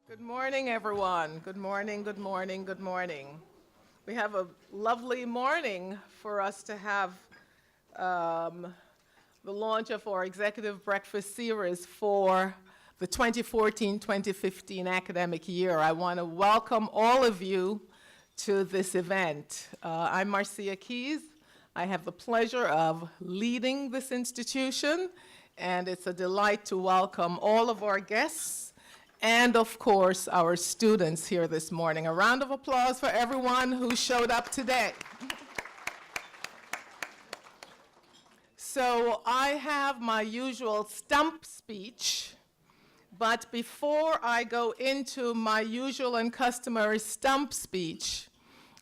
Good morning, everyone. Good morning, good morning, good morning. We have a lovely morning for us to have the launch of our Executive Breakfast Series for the 2014-2015 academic year. I want to welcome all of you to this event. I'm Marcia Keys. I have the pleasure of leading this institution, and it's a delight to welcome all of our guests and, of course, our students here this morning. A round of applause for everyone who showed up today. So I have my usual stump speech, but before I go into my usual and customary stump speech,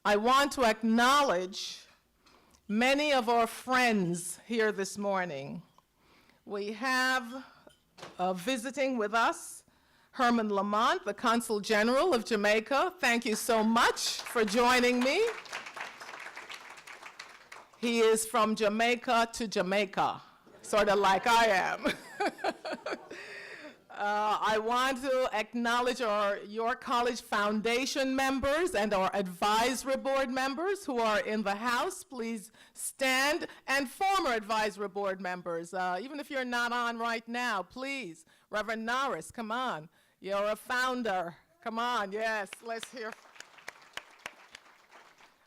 I want to acknowledge many of our friends here this morning. We have visiting with us Herman Lamont, the Consul General of Jamaica. Thank you so much for joining me. He is from Jamaica to Jamaica, sort of like I am. I want to acknowledge our York College Foundation members and our advisory board members who are in the house. Please stand. And former advisory board members, even if you're not on right now, please. Reverend Norris, come on. You're a founder. Come on, yes, let's hear.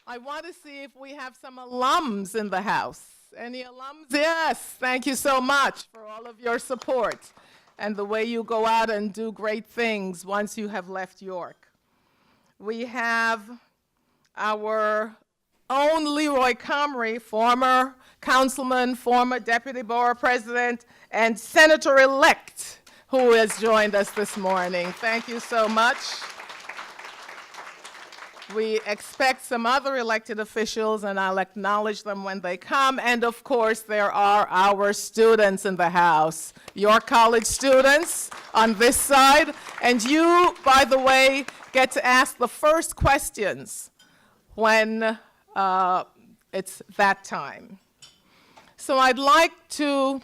I want to see if we have some alums in the house. Any alums? Yes, thank you so much for all of your support and the way you go out and do great things once you have left York. We have our own Leroy Comrie, former councilman, former deputy borough president, and senator-elect, who has joined us this morning. Thank you so much. We expect some other elected officials, and I'll acknowledge them when they come. And of course, there are our students in the house, York College students on this side. And you, by the way, get to ask the first questions when it's that time. So I'd like to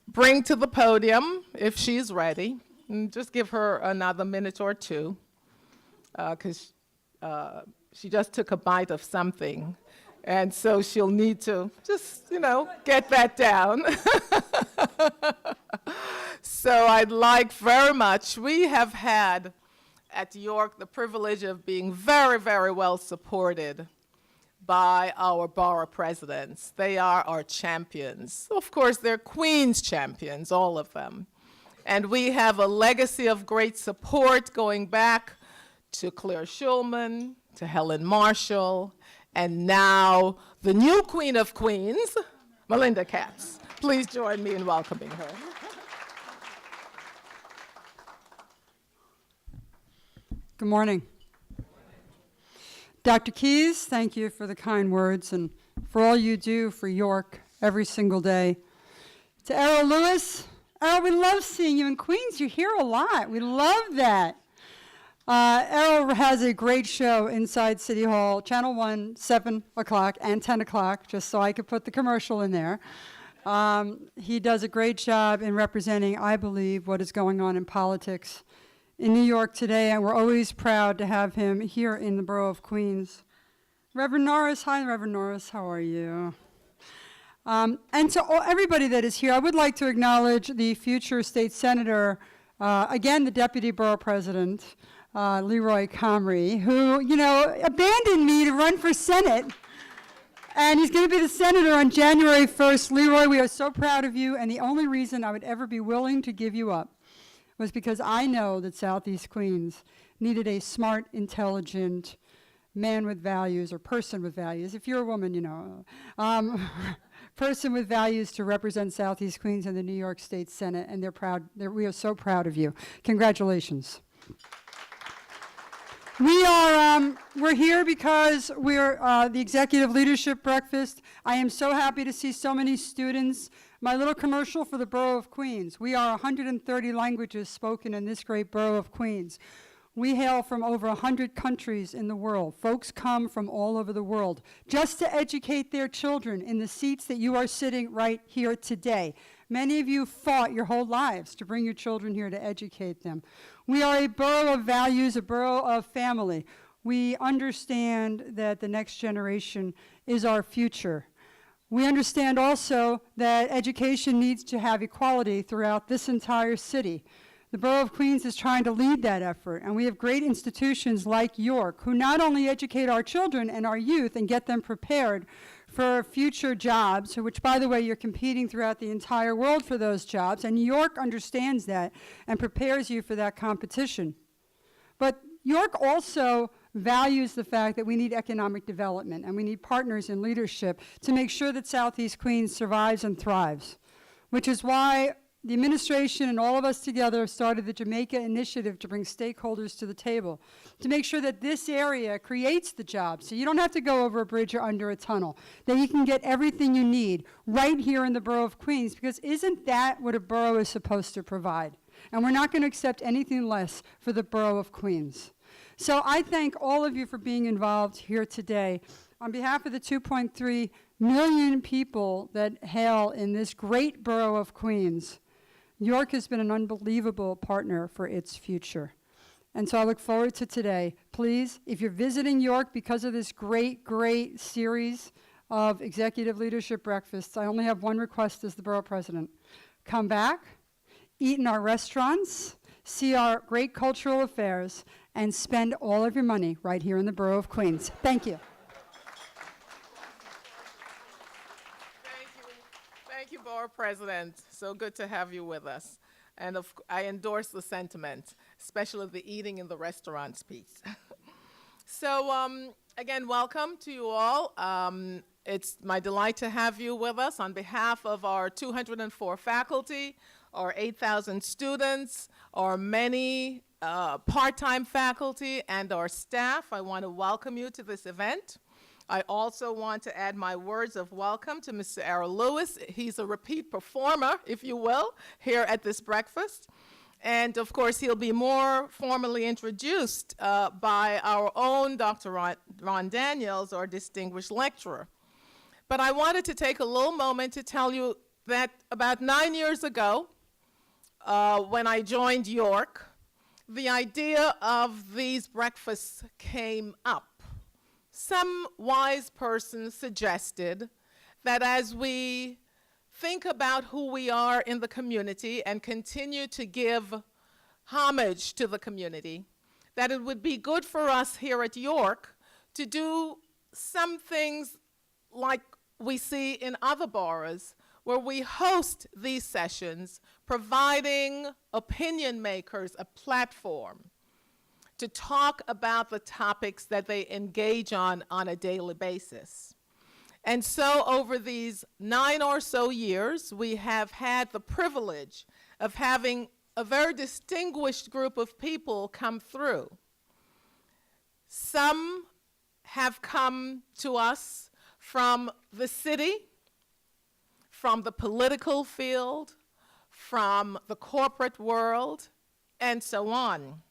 bring to the podium, if she's ready, and just give her another minute or two, because she just took a bite of something, and so she'll need to just, get that down. So I'd like very much, we have had at York the privilege of being very, very well supported by our borough presidents. They are our champions. Of course, they're Queen's champions, all of them. And we have a legacy of great support going back to Claire Schulman, to Helen Marshall, and now the new Queen of Queens, Melinda Katz. Please join me in welcoming her. Good morning. Dr. Keys, thank you for the kind words and for all you do for York every single day. To Errol Lewis, Errol, we love seeing you in Queens. You're here a lot. We love that. Errol has a great show inside City Hall, Channel 1, 7 o'clock and 10 o'clock, just so I could put the commercial in there. He does a great job in representing, I believe, what is going on in politics in New York today, and we're always proud to have him here in the borough of Queens. Reverend Norris, hi Reverend Norris, how are you? And to everybody that is here, I would like to acknowledge the future state senator, again the deputy borough president, Leroy Comrie, who, abandoned me to run for Senate, and he's going to be the senator on January 1st. Leroy, we are so proud of you, and the only reason I would ever be willing to give you up was because I know that Southeast Queens needed a smart, intelligent man with values, or person with values. If you're a woman, person with values to represent Southeast Queens in the New York State Senate, and they're proud. We are so proud of you. Congratulations. We're here because we're the Executive Leadership Breakfast. I am so happy to see so many students. My little commercial for the borough of Queens. We are 130 languages spoken in this great borough of Queens. We hail from over 100 countries in the world. Folks come from all over the world just to educate their children in the seats that you are sitting right here today. Many of you fought your whole lives to bring your children here to educate them. We are a borough of values, a borough of family. We understand that the next generation is our future. We understand also that education needs to have equality throughout this entire city. The Borough of Queens is trying to lead that effort, and we have great institutions like York who not only educate our children and our youth and get them prepared for future jobs, which, by the way, you're competing throughout the entire world for those jobs, and York understands that and prepares you for that competition. But York also values the fact that we need economic development and we need partners in leadership to make sure that Southeast Queens survives and thrives, which is why the administration and all of us together started the Jamaica Initiative to bring stakeholders to the table, to make sure that this area creates the jobs, so you don't have to go over a bridge or under a tunnel, that you can get everything you need right here in the Borough of Queens, because isn't that what a borough is supposed to provide? And we're not going to accept anything less for the Borough of Queens. So I thank all of you for being involved here today. On behalf of the 2.3 million people that hail in this great borough of Queens, York has been an unbelievable partner for its future. And so I look forward to today. Please, if you're visiting York because of this great, great series of executive leadership breakfasts, I only have one request as the borough president. Come back, eat in our restaurants, see our great cultural affairs, and spend all of your money right here in the Borough of Queens. Thank you. Thank you, Borough President. So good to have you with us. And I endorse the sentiment, especially the eating in the restaurants piece. So again, welcome to you all. It's my delight to have you with us on behalf of our 204 faculty, our 8,000 students, our many part-time faculty, and our staff. I want to welcome you to this event. I also want to add my words of welcome to Mr. Errol Lewis. He's a repeat performer, if you will, here at this breakfast. And of course, he'll be more formally introduced by our own Dr. Ron Daniels, our distinguished lecturer. But I wanted to take a little moment to tell you that about 9 years ago, when I joined York, the idea of these breakfasts came up. Some wise person suggested that as we think about who we are in the community and continue to give homage to the community, that it would be good for us here at York to do some things like we see in other boroughs, where we host these sessions, providing opinion makers a platform to talk about the topics that they engage on a daily basis. And so over these 9 or so years, we have had the privilege of having a very distinguished group of people come through. Some have come to us from the city, from the political field, from the corporate world, and so on.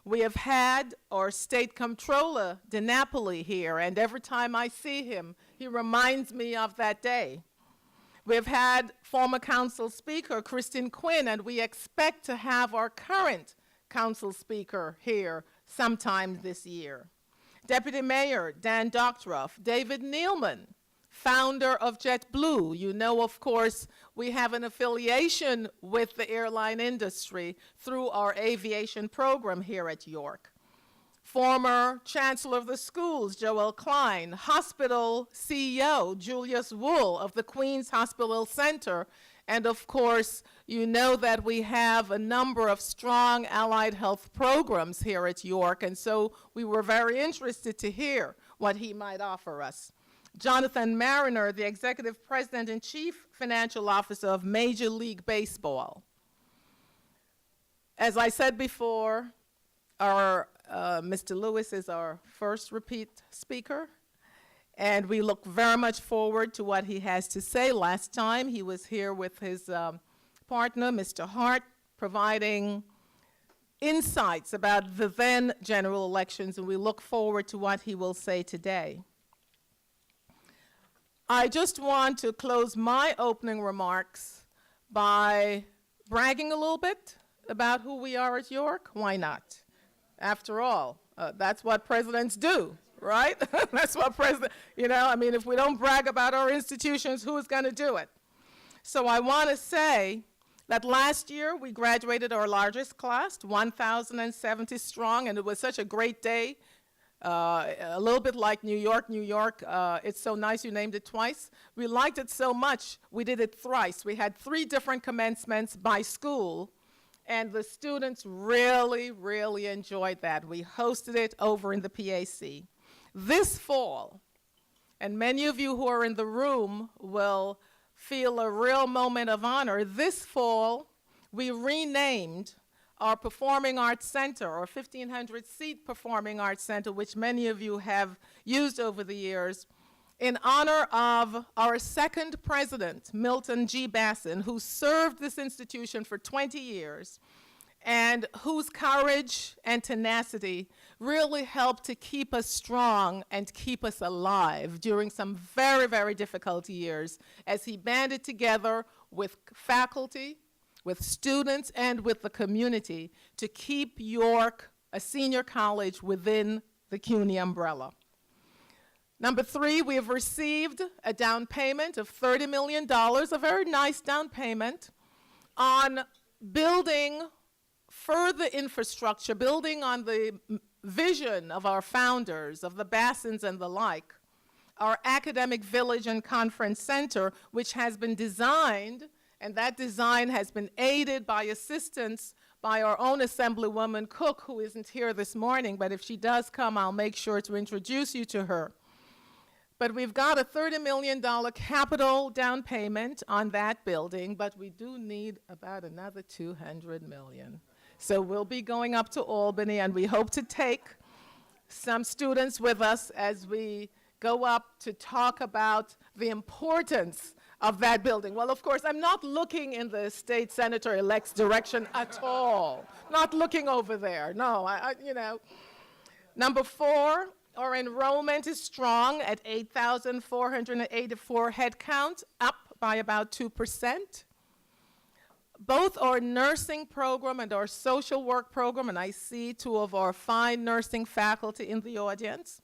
We have had our state comptroller, DiNapoli, here, and every time I see him, he reminds me of that day. We have had former council speaker, Kristen Quinn, and we expect to have our current council speaker here sometime this year. Deputy Mayor Dan Doctoroff, David Nealman, founder of JetBlue. You know, of course, we have an affiliation with the airline industry through our aviation program here at York. Former Chancellor of the Schools, Joel Klein, Hospital CEO, Julius Wool of the Queens Hospital Center, and of course, you know that we have a number of strong allied health programs here at York, and so we were very interested to hear what he might offer us. Jonathan Mariner, the Executive President and Chief Financial Officer of Major League Baseball. As I said before, our Mr. Lewis is our first repeat speaker, and we look very much forward to what he has to say. Last time he was here with his partner, Mr. Hart, providing insights about the then general elections, and we look forward to what he will say today. I just want to close my opening remarks by bragging a little bit about who we are at York? Why not? After all, that's what presidents do, right? That's what if we don't brag about our institutions, who's going to do it? So I want to say that last year we graduated our largest class, 1,070 strong, and it was such a great day. A little bit like New York. New York, it's so nice you named it twice. We liked it so much, we did it thrice. We had 3 different commencements by school, and the students really, really enjoyed that. We hosted it over in the PAC. This fall, and many of you who are in the room will feel a real moment of honor. This fall, we renamed our Performing Arts Center, our 1,500-seat Performing Arts Center, which many of you have used over the years, in honor of our second president, Milton G. Basson, who served this institution for 20 years and whose courage and tenacity really helped to keep us strong and keep us alive during some very, very difficult years as he banded together with faculty, with students, and with the community to keep York a senior college within the CUNY umbrella. Number 3, we have received a down payment of $30 million, a very nice down payment, on building further infrastructure, building on the vision of our founders, of the Bassons and the like, our academic village and conference center, which has been designed, and that design has been aided by assistance by our own Assemblywoman Cook, who isn't here this morning, but if she does come, I'll make sure to introduce you to her. But we've got a $30 million capital down payment on that building, but we do need about another $200 million. So we'll be going up to Albany, and we hope to take some students with us as we go up to talk about the importance of that building. Well, of course, I'm not looking in the state senator-elect's direction at all. Not looking over there, no, Number 4, our enrollment is strong at 8,484 head count, up by about 2%. Both our nursing program and our social work program, and I see 2 of our fine nursing faculty in the audience,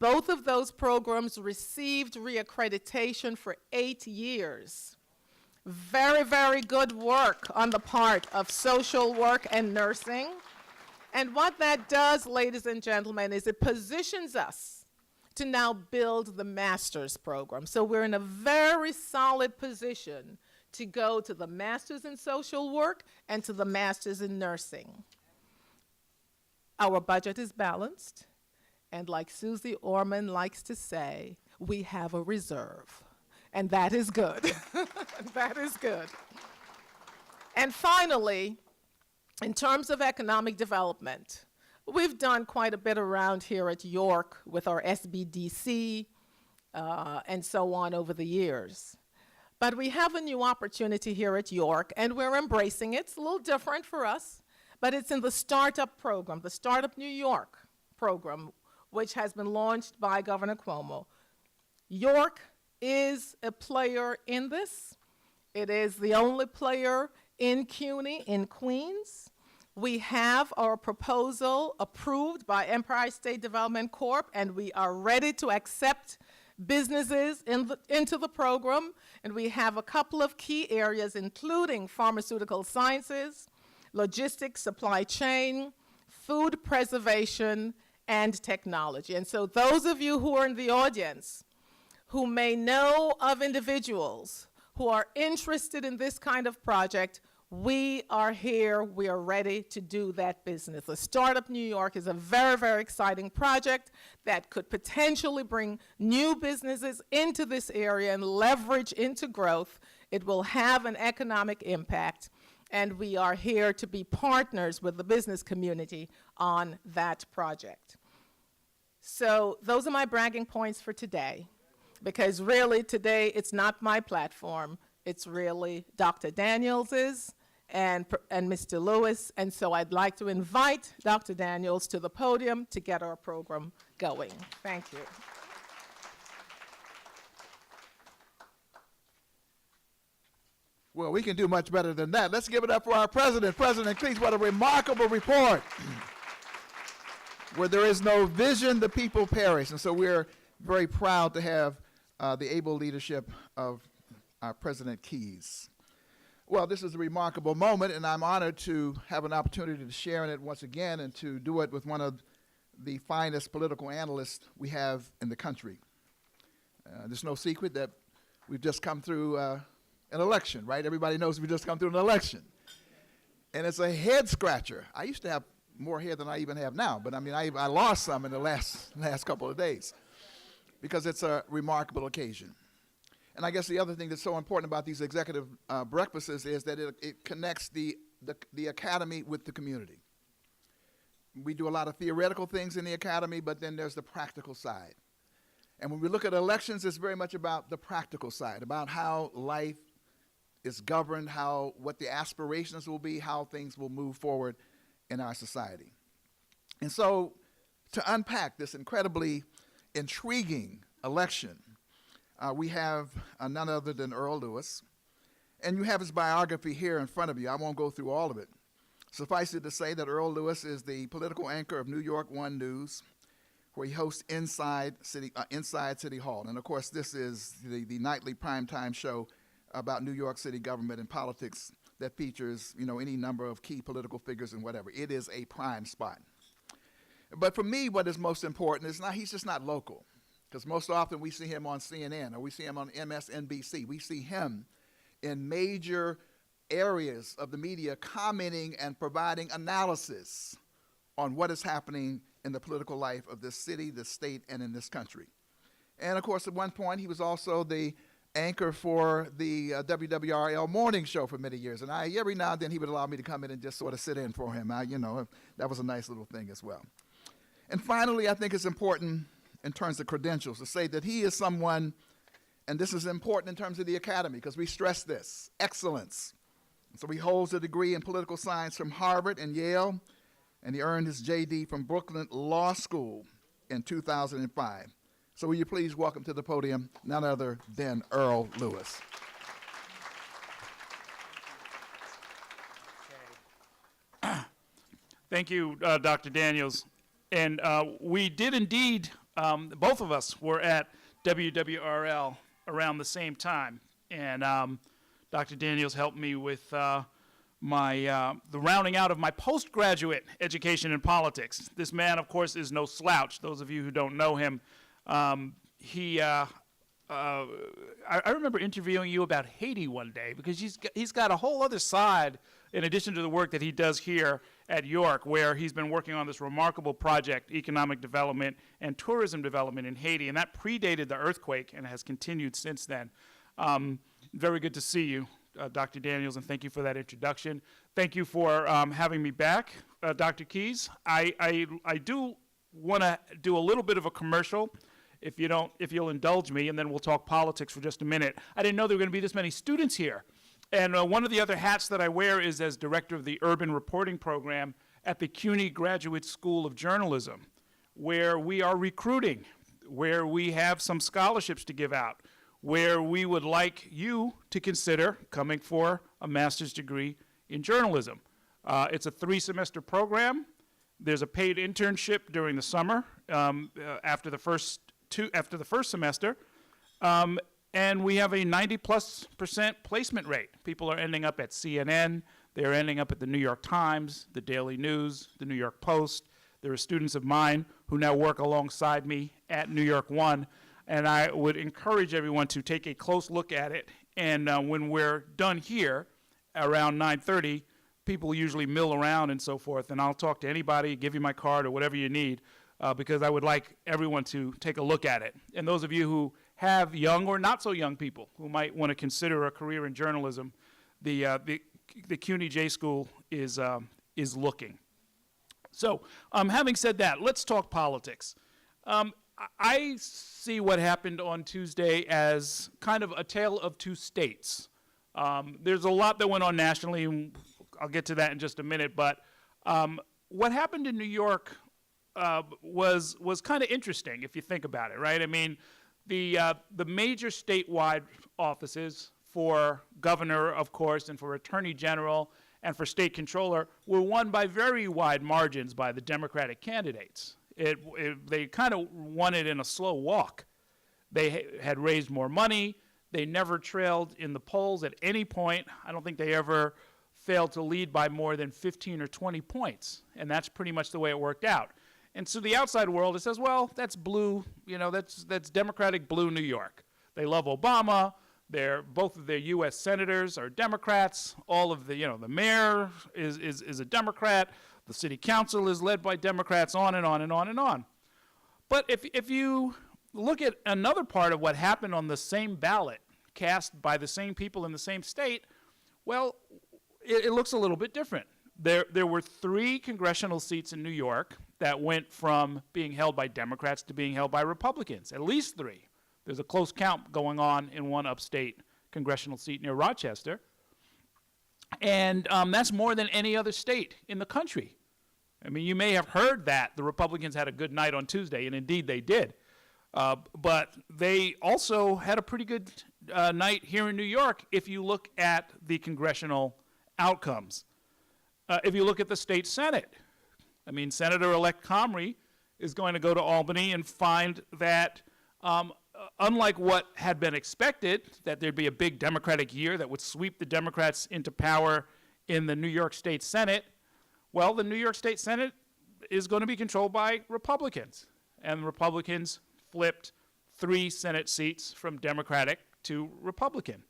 both of those programs received reaccreditation for 8 years. Very, very good work on the part of social work and nursing. And what that does, ladies and gentlemen, is it positions us to now build the master's program. So we're in a very solid position to go to the master's in social work and to the master's in nursing. Our budget is balanced, and like Susie Orman likes to say, we have a reserve, and that is good. That is good. And finally, in terms of economic development, we've done quite a bit around here at York with our SBDC and so on over the years. But we have a new opportunity here at York, and we're embracing it. It's a little different for us, but it's in the startup program, the Startup New York program, which has been launched by Governor Cuomo. York is a player in this. It is the only player in CUNY, in Queens. We have our proposal approved by Empire State Development Corp., and we are ready to accept businesses into the program. And we have a couple of key areas, including pharmaceutical sciences, logistics, supply chain, food preservation, and technology. And so those of you who are in the audience who may know of individuals who are interested in this kind of project, we are here, we are ready to do that business. The Startup New York is a very, very exciting project that could potentially bring new businesses into this area and leverage into growth. It will have an economic impact, and we are here to be partners with the business community on that project. So those are my bragging points for today, because really today it's not my platform, it's really Dr. Daniels's and Mr. Lewis, and so I'd like to invite Dr. Daniels to the podium to get our program going. Thank you. Well, we can do much better than that. Let's give it up for our president, President Cleese. What a remarkable report. Where there is no vision, the people perish. And so we're very proud to have the able leadership of our President Keys. Well, this is a remarkable moment, and I'm honored to have an opportunity to share in it once again and to do it with one of the finest political analysts we have in the country. There's no secret that we've just come through an election, right? Everybody knows we just come through an election. And it's a head scratcher. I used to have more hair than I even have now, but I mean, I lost some in the last couple of days because it's a remarkable occasion. And I guess the other thing that's so important about these executive breakfasts is that it connects the academy with the community. We do a lot of theoretical things in the academy, but then there's the practical side. And when we look at elections, it's very much about the practical side, about how life is governed, what the aspirations will be, how things will move forward in our society. And so to unpack this incredibly intriguing election, we have none other than Errol Lewis. And you have his biography here in front of you. I won't go through all of it. Suffice it to say that Errol Lewis is the political anchor of New York One News, where he hosts Inside City Hall. And of course, this is the nightly primetime show about New York City government and politics that features, any number of key political figures and whatever. It is a prime spot. But for me, what is most important is he's just not local, because most often we see him on CNN or we see him on MSNBC. We see him in major areas of the media commenting and providing analysis on what is happening in the political life of this city, this state, and in this country. And of course, at one point, he was also the anchor for the WWRL morning show for many years. And every now and then he would allow me to come in and just sort of sit in for him. That was a nice little thing as well. And finally, I think it's important in terms of credentials to say that he is someone, and this is important in terms of the academy because we stress this, excellence. So he holds a degree in political science from Harvard and Yale, and he earned his JD from Brooklyn Law School in 2005. So will you please welcome to the podium none other than Errol Lewis. Thank you, Dr. Daniels. And we did indeed, both of us were at WWRL around the same time. And Dr. Daniels helped me with the rounding out of my postgraduate education in politics. This man, of course, is no slouch. Those of you who don't know him, I remember interviewing you about Haiti one day because he's got a whole other side in addition to the work that he does here at York, where he's been working on this remarkable project, economic development and tourism development in Haiti, and that predated the earthquake and has continued since then. Very good to see you, Dr. Daniels, and thank you for that introduction. Thank you for having me back, Dr. Keys. I do want to do a little bit of a commercial, if you'll indulge me, and then we'll talk politics for just a minute. I didn't know there were going to be this many students here. And one of the other hats that I wear is as director of the Urban Reporting Program at the CUNY Graduate School of Journalism, where we are recruiting, where we have some scholarships to give out, where we would like you to consider coming for a master's degree in journalism. It's a 3-semester program. There's a paid internship during the summer after the first semester. And we have a 90+% placement rate. People are ending up at CNN. They're ending up at the New York Times, the Daily News, the New York Post. There are students of mine who now work alongside me at New York One. And I would encourage everyone to take a close look at it. And when we're done here, around 9:30, people usually mill around and so forth. And I'll talk to anybody, give you my card or whatever you need, because I would like everyone to take a look at it. And those of you who have young or not so young people who might want to consider a career in journalism, the CUNY J School is looking. So having said that, let's talk politics. I see what happened on Tuesday as kind of a tale of two states. There's a lot that went on nationally, and I'll get to that in just a minute, but what happened in New York was kind of interesting if you think about it, right? I mean, the major statewide offices for governor, of course, and for attorney general and for state controller were won by very wide margins by the Democratic candidates. They kind of won it in a slow walk. They had raised more money. They never trailed in the polls at any point. I don't think they ever failed to lead by more than 15 or 20 points. And that's pretty much the way it worked out. And so the outside world, it says, well, that's blue, that's Democratic blue New York. They love Obama. Both of their U.S. senators are Democrats. All of the mayor is a Democrat. The city council is led by Democrats, on and on and on and on. But if you look at another part of what happened on the same ballot, cast by the same people in the same state, well, it looks a little bit different. There were 3 congressional seats in New York that went from being held by Democrats to being held by Republicans, at least 3. There's a close count going on in one upstate congressional seat near Rochester. And that's more than any other state in the country. I mean, you may have heard that the Republicans had a good night on Tuesday, and indeed they did. But they also had a pretty good night here in New York if you look at the congressional outcomes. If you look at the state Senate, I mean, Senator-elect Comrie is going to go to Albany and find that unlike what had been expected, that there'd be a big Democratic year that would sweep the Democrats into power in the New York State Senate, well, the New York State Senate is going to be controlled by Republicans. And Republicans flipped 3 Senate seats from Democratic to Republican.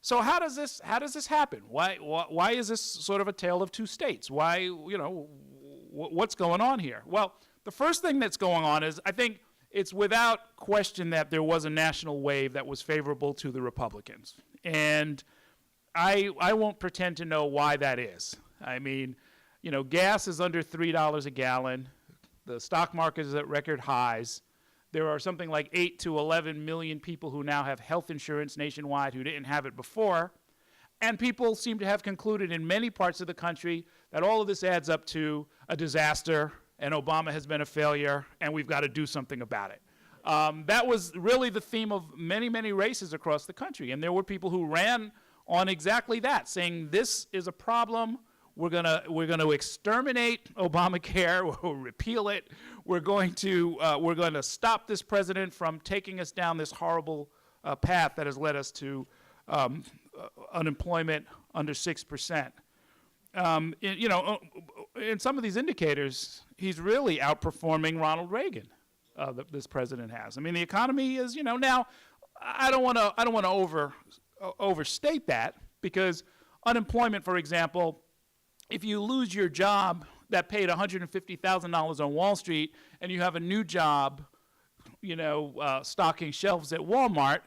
So how does this happen? Why is this sort of a tale of 2 states? Why, what's going on here? Well, the first thing that's going on is, I think it's without question that there was a national wave that was favorable to the Republicans. And I won't pretend to know why that is. I mean, gas is under $3 a gallon. The stock market is at record highs. There are something like 8 to 11 million people who now have health insurance nationwide who didn't have it before. And people seem to have concluded in many parts of the country that all of this adds up to a disaster, and Obama has been a failure, and we've got to do something about it. That was really the theme of many, many races across the country. And there were people who ran on exactly that, saying this is a problem. We're gonna exterminate Obamacare. We'll repeal it. We're going to stop this president from taking us down this horrible path that has led us to unemployment under 6%. In some of these indicators, he's really outperforming Ronald Reagan. This president has. I mean, the economy is, now. I don't want to overstate that, because unemployment, for example, if you lose your job that paid $150,000 on Wall Street and you have a new job, stocking shelves at Walmart,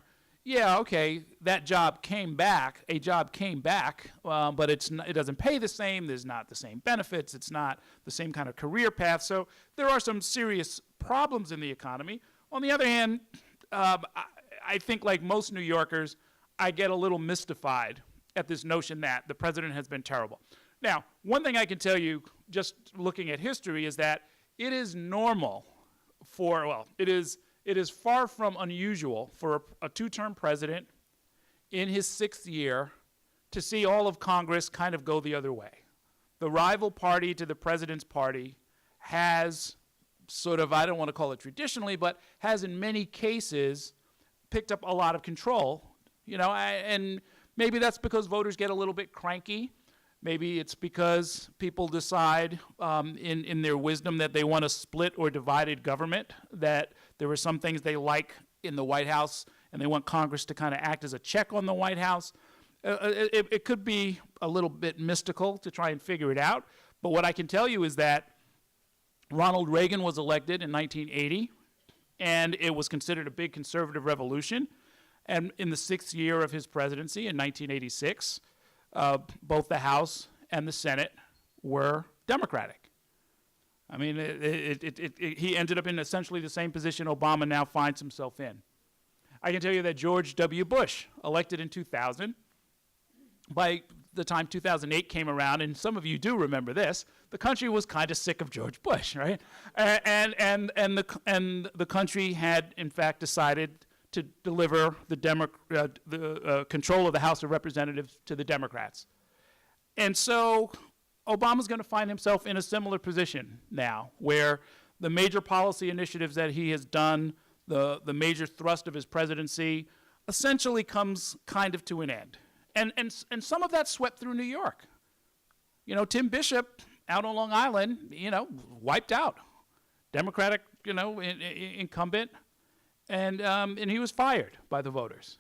yeah, okay, that job came back. A job came back, but it doesn't pay the same. There's not the same benefits. It's not the same kind of career path. So there are some serious problems in the economy. On the other hand, I think, like most New Yorkers, I get a little mystified at this notion that the president has been terrible. Now, one thing I can tell you, just looking at history, is that it is normal it is far from unusual for a 2-term president in his 6th year to see all of Congress kind of go the other way. The rival party to the president's party has sort of, I don't want to call it traditionally, but has in many cases picked up a lot of control, and maybe that's because voters get a little bit cranky. Maybe it's because people decide in their wisdom that they want a split or divided government, that there are some things they like in the White House and they want Congress to kind of act as a check on the White House. It could be a little bit mystical to try and figure it out, but what I can tell you is that Ronald Reagan was elected in 1980, and it was considered a big conservative revolution. And in the 6th year of his presidency, in 1986, both the House and the Senate were Democratic. I mean, he ended up in essentially the same position Obama now finds himself in. I can tell you that George W. Bush, elected in 2000, by the time 2008 came around, and some of you do remember this, the country was kind of sick of George Bush, right? And the country had, in fact, decided to deliver the control of the House of Representatives to the Democrats. And so Obama's going to find himself in a similar position now, where the major policy initiatives that he has done, the major thrust of his presidency, essentially comes kind of to an end. And some of that swept through New York. You know, Tim Bishop out on Long Island, you know, wiped out. Democratic, you know, incumbent, and he was fired by the voters.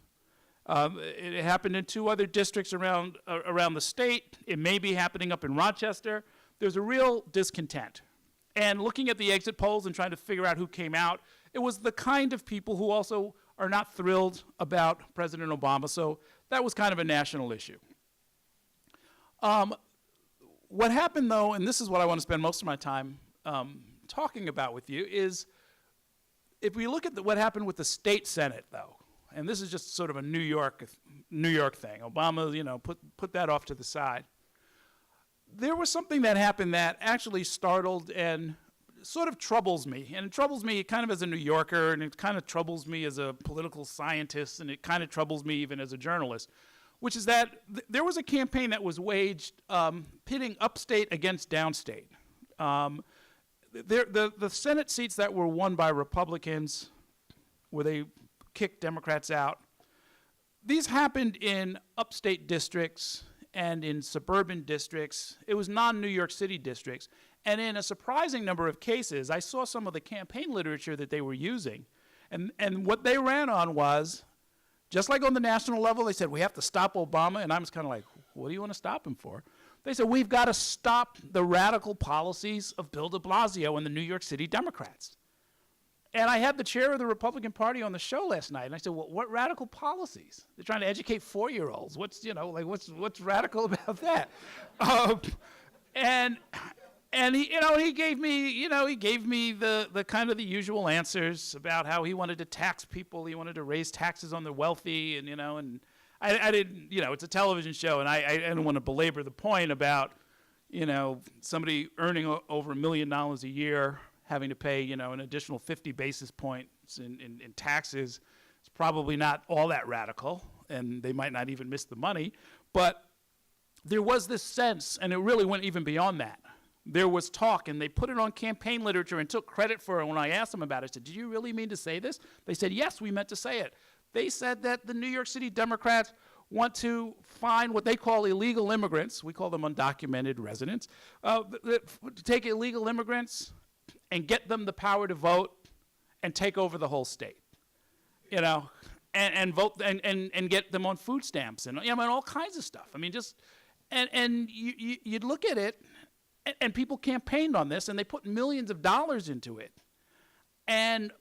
It happened in 2 other districts around the state. It may be happening up in Rochester. There's a real discontent. And looking at the exit polls and trying to figure out who came out, it was the kind of people who also are not thrilled about President Obama. So that was kind of a national issue. What happened, though, and this is what I want to spend most of my time talking about with you, is if we look at what happened with the state Senate, though, and this is just sort of a New York thing. Obama, you know, put that off to the side. There was something that happened that actually startled and sort of troubles me. And it troubles me kind of as a New Yorker, and it kind of troubles me as a political scientist, and it kind of troubles me even as a journalist, which is that there was a campaign that was waged pitting upstate against downstate. The Senate seats that were won by Republicans, where they kicked Democrats out, these happened in upstate districts and in suburban districts. It was non-New York City districts. And in a surprising number of cases, I saw some of the campaign literature that they were using. And what they ran on was, just like on the national level, they said, we have to stop Obama. And I was kind of like, what do you want to stop him for? They said, we've got to stop the radical policies of Bill de Blasio and the New York City Democrats. And I had the chair of the Republican Party on the show last night, and I said, well, what radical policies? They're trying to educate 4-year-olds. What's radical about that? And he gave me the kind of the usual answers about how he wanted to tax people, he wanted to raise taxes on the wealthy, and I didn't, it's a television show, and I didn't want to belabor the point about, somebody earning over $1 million a year having to pay, an additional 50 basis points in taxes. It's probably not all that radical, and they might not even miss the money. But there was this sense, and it really went even beyond that. There was talk, and they put it on campaign literature and took credit for it. When I asked them about it, I said, did you really mean to say this? They said, yes, we meant to say it. They said that the New York City Democrats want to find what they call illegal immigrants. We call them undocumented residents. Take illegal immigrants and get them the power to vote and take over the whole state, and vote and get them on food stamps and all kinds of stuff. I mean, you'd look at it, and people campaigned on this, and they put millions of dollars into it, and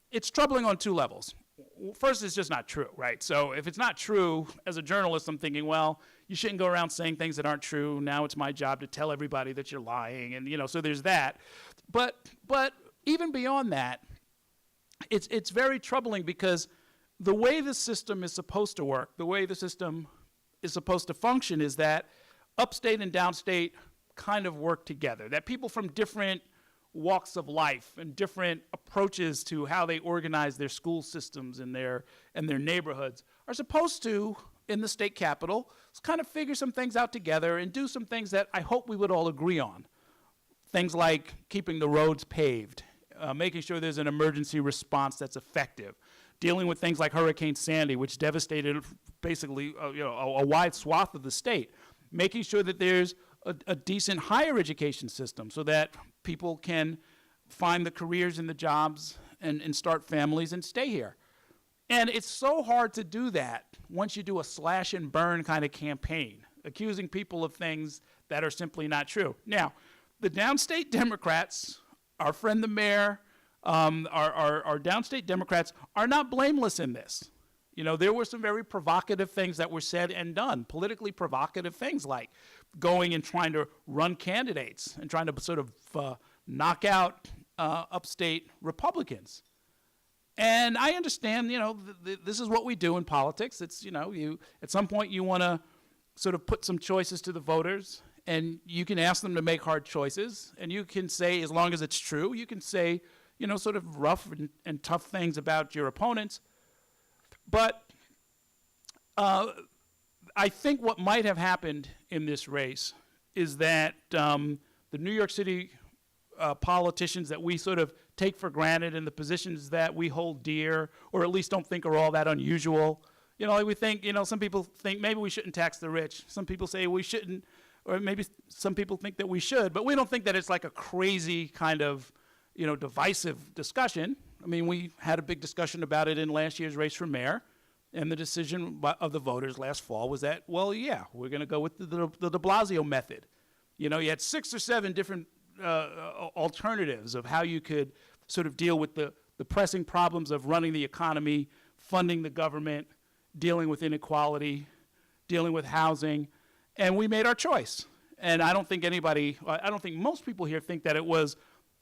it's troubling on 2 levels. First, it's just not true, right? So if it's not true, as a journalist, I'm thinking, well, you shouldn't go around saying things that aren't true. Now it's my job to tell everybody that you're lying, and so there's that. But even beyond that, it's very troubling because the way the system is supposed to work, the way the system is supposed to function is that upstate and downstate kind of work together, that people from different walks of life and different approaches to how they organize their school systems and their neighborhoods are supposed to, in the state capitol, kind of figure some things out together and do some things that I hope we would all agree on. Things like keeping the roads paved, making sure there's an emergency response that's effective, dealing with things like Hurricane Sandy, which devastated basically a wide swath of the state, making sure that there's a decent higher education system so that people can find the careers and the jobs and start families and stay here. And it's so hard to do that once you do a slash and burn kind of campaign, accusing people of things that are simply not true. Now, the downstate Democrats, our friend the mayor, our downstate Democrats are not blameless in this. There were some very provocative things that were said and done, politically provocative things like going and trying to run candidates and trying to sort of knock out upstate Republicans. And I understand, this is what we do in politics. It's, at some point you want to sort of put some choices to the voters, and you can ask them to make hard choices, and you can say, as long as it's true, you can say, sort of rough and tough things about your opponents. But I think what might have happened in this race is that the New York City politicians that we sort of take for granted and the positions that we hold dear, or at least don't think are all that unusual. You know, like we think, you know, some people think maybe we shouldn't tax the rich. Some people say we shouldn't, or maybe some people think that we should, but we don't think that it's like a crazy kind of, you know, divisive discussion. I mean, we had a big discussion about it in last year's race for mayor, and the decision of the voters last fall was that, well, yeah, we're going to go with the de Blasio method. You know, you had 6 or 7 different alternatives of how you could sort of deal with the pressing problems of running the economy, funding the government, dealing with inequality, dealing with housing, and we made our choice. And I don't think most people here think that it was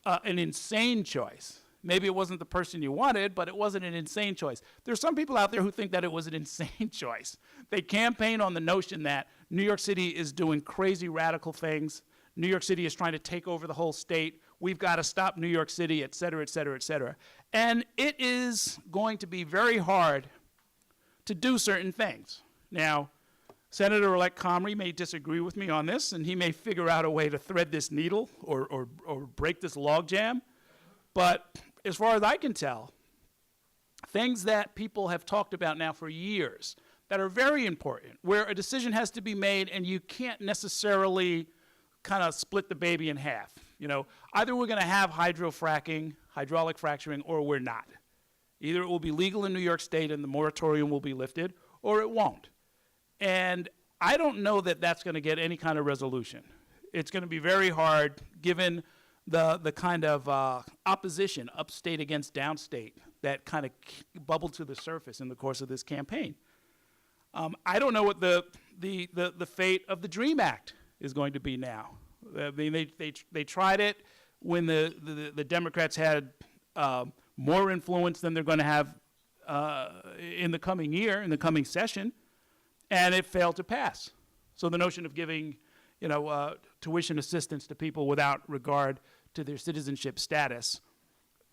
an insane choice. Maybe it wasn't the person you wanted, but it wasn't an insane choice. There's some people out there who think that it was an insane choice. They campaign on the notion that New York City is doing crazy radical things. New York City is trying to take over the whole state. We've got to stop New York City, et cetera, et cetera, et cetera. And it is going to be very hard to do certain things. Now, Senator-elect Comrie may disagree with me on this, and he may figure out a way to thread this needle or break this logjam. But as far as I can tell, things that people have talked about now for years that are very important, where a decision has to be made and you can't necessarily kind of split the baby in half. You know, either we're going to have hydraulic fracturing, or we're not. Either it will be legal in New York State and the moratorium will be lifted, or it won't. And I don't know that that's going to get any kind of resolution. It's going to be very hard given the kind of opposition, upstate against downstate, that kind of bubbled to the surface in the course of this campaign. I don't know what the fate of the DREAM Act is going to be now. I mean, they tried it when the Democrats had more influence than they're going to have in the coming year, in the coming session, and it failed to pass. So the notion of giving, you know, tuition assistance to people without regard to their citizenship status,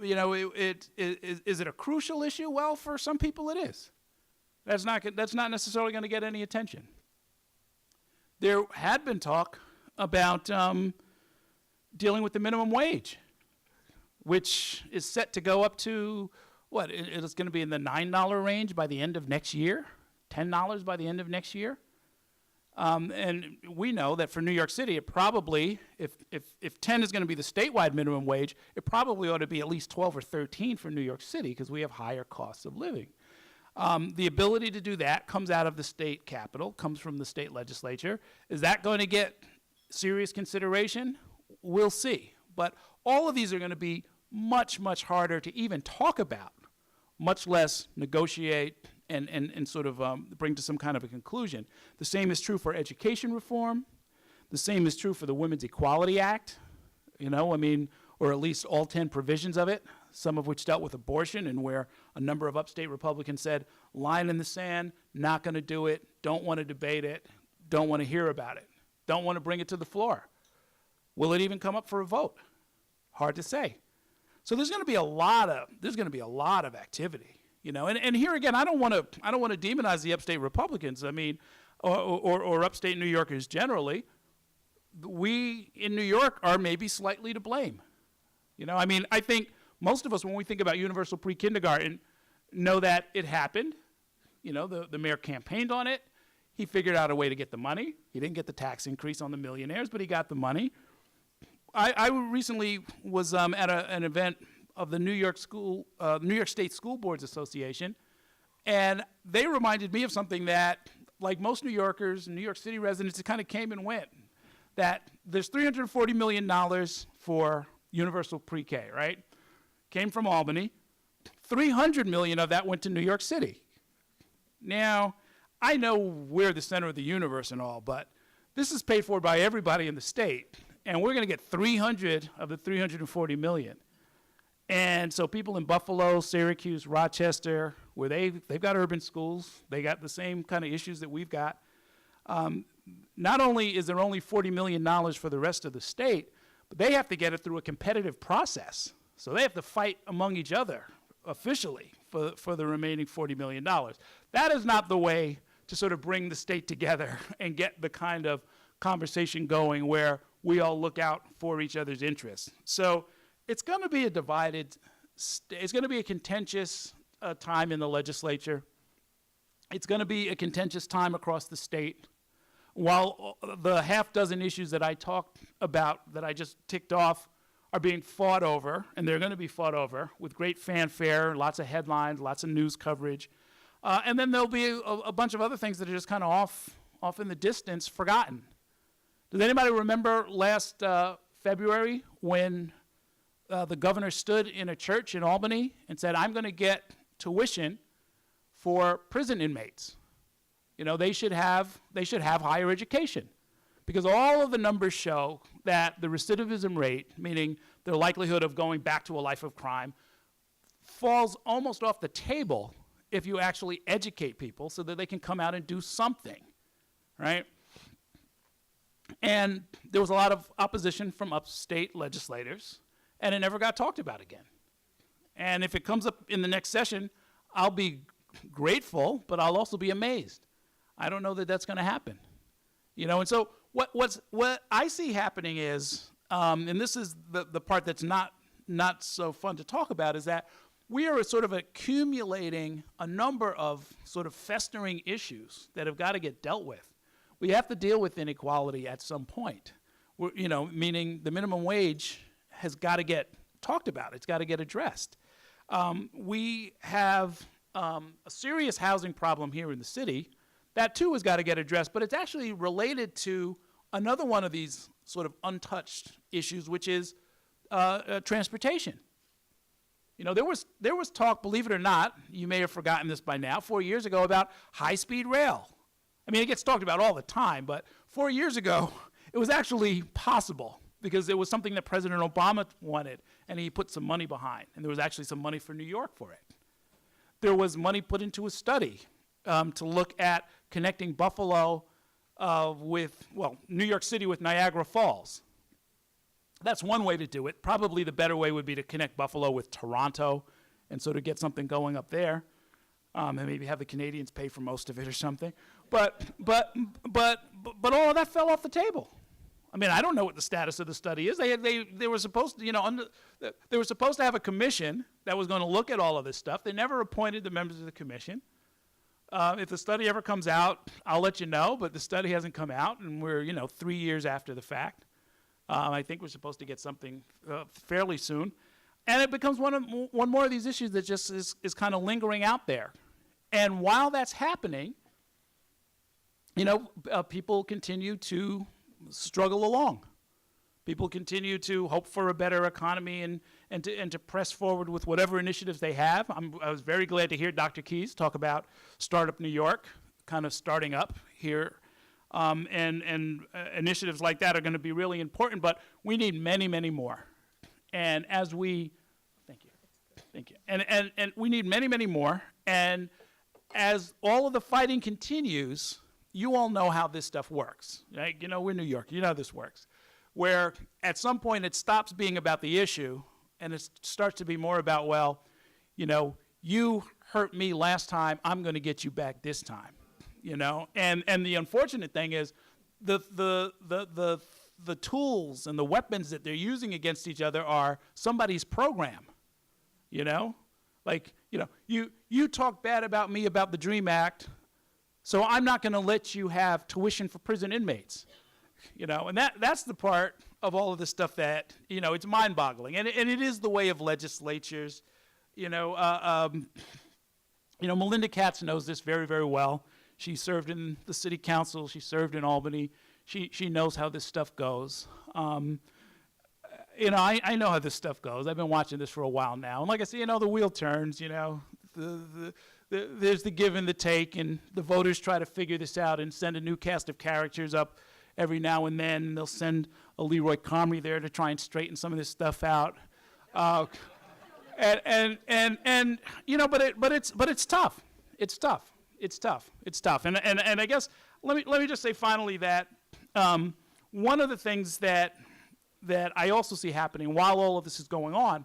you know, is it a crucial issue? Well, for some people it is. That's not necessarily going to get any attention. There had been talk about dealing with the minimum wage, which is set to go up to, what, it's going to be in the $9 range by the end of next year, $10 by the end of next year. And we know that for New York City, it probably, if 10 is going to be the statewide minimum wage, it probably ought to be at least 12 or 13 for New York City, because we have higher costs of living. The ability to do that comes out of the state capitol, comes from the state legislature. Is that going to get serious consideration? We'll see. But all of these are going to be much, much harder to even talk about, much less negotiate and sort of bring to some kind of a conclusion. The same is true for education reform. The same is true for the Women's Equality Act, you know, I mean, or at least all 10 provisions of it, some of which dealt with abortion, and where a number of upstate Republicans said, line in the sand, not going to do it, don't want to debate it, don't want to hear about it, don't want to bring it to the floor. Will it even come up for a vote? Hard to say. So there's going to be a lot of activity. You know, and here again, I don't want to demonize the upstate Republicans. I mean, or upstate New Yorkers generally. We in New York are maybe slightly to blame. You know, I mean, I think most of us, when we think about universal pre-kindergarten, know that it happened. You know, the mayor campaigned on it. He figured out a way to get the money. He didn't get the tax increase on the millionaires, but he got the money. I recently was at an event of the New York State School Boards Association, and they reminded me of something that, like most New Yorkers and New York City residents, it kind of came and went. That there's $340 million for universal pre-K, right? Came from Albany. 300 million of that went to New York City. Now, I know we're the center of the universe and all, but this is paid for by everybody in the state, and we're going to get 300 of the 340 million. And so people in Buffalo, Syracuse, Rochester, where they've got urban schools, they got the same kind of issues that we've got. Not only is there only $40 million for the rest of the state, but they have to get it through a competitive process. So they have to fight among each other officially for the remaining $40 million. That is not the way to sort of bring the state together and get the kind of conversation going where we all look out for each other's interests. So it's going to be a it's going to be a contentious time in the legislature. It's going to be a contentious time across the state. While the half dozen issues that I talked about, that I just ticked off, are being fought over, and they're going to be fought over with great fanfare, lots of headlines, lots of news coverage. And then there'll be a bunch of other things that are just kind of off in the distance, forgotten. Does anybody remember last February when the governor stood in a church in Albany and said, I'm going to get tuition for prison inmates? You know, they should have higher education, because all of the numbers show that the recidivism rate, meaning their likelihood of going back to a life of crime, falls almost off the table if you actually educate people so that they can come out and do something, right? And there was a lot of opposition from upstate legislators, and it never got talked about again. And if it comes up in the next session, I'll be grateful, but I'll also be amazed. I don't know that that's going to happen. You know, and so what I see happening is, and this is the part that's not so fun to talk about, is that we are sort of accumulating a number of sort of festering issues that have got to get dealt with. We have to deal with inequality at some point. You know, meaning the minimum wage has got to get talked about. It's got to get addressed. We have a serious housing problem here in the city. That too has got to get addressed, but it's actually related to another one of these sort of untouched issues, which is transportation. You know, there was talk, believe it or not, you may have forgotten this by now, 4 years ago, about high-speed rail. I mean, it gets talked about all the time, but 4 years ago, it was actually possible because it was something that President Obama wanted, and he put some money behind, and there was actually some money for New York for it. There was money put into a study to look at connecting Buffalo New York City with Niagara Falls. That's one way to do it. Probably the better way would be to connect Buffalo with Toronto and sort of get something going up there, and maybe have the Canadians pay for most of it or something. But all of that fell off the table. I mean, I don't know what the status of the study is. They were supposed to, you know, they were supposed to have a commission that was going to look at all of this stuff. They never appointed the members of the commission. If the study ever comes out, I'll let you know, but the study hasn't come out, and we're, 3 years after the fact. I think we're supposed to get something fairly soon. And it becomes one more of these issues that just is kind of lingering out there. And while that's happening, people continue to struggle along. People continue to hope for a better economy and to press forward with whatever initiatives they have. I was very glad to hear Dr. Keyes talk about Startup New York kind of starting up here. And initiatives like that are going to be really important, but we need many, many more. And as we, thank you. And we need many, many more. And as all of the fighting continues, you all know how this stuff works, right? We're New York. You know how this works. Where at some point it stops being about the issue and it starts to be more about, well, you hurt me last time, I'm going to get you back this time, And the unfortunate thing is the tools and the weapons that they're using against each other are somebody's program, Like, you talk bad about me about the DREAM Act, so I'm not going to let you have tuition for prison inmates. And that's the part of all of this stuff that, it's mind-boggling. And it is the way of legislatures. Melinda Katz knows this very, very well. She served in the city council. She served in Albany. She knows how this stuff goes. I know how this stuff goes. I've been watching this for a while now. And like I say, the wheel turns, there's the give and the take, and the voters try to figure this out and send a new cast of characters up every now and then. They'll send a Leroy Comrie there to try and straighten some of this stuff out. But it's tough. It's tough. And I guess let me just say finally that one of the things that I also see happening while all of this is going on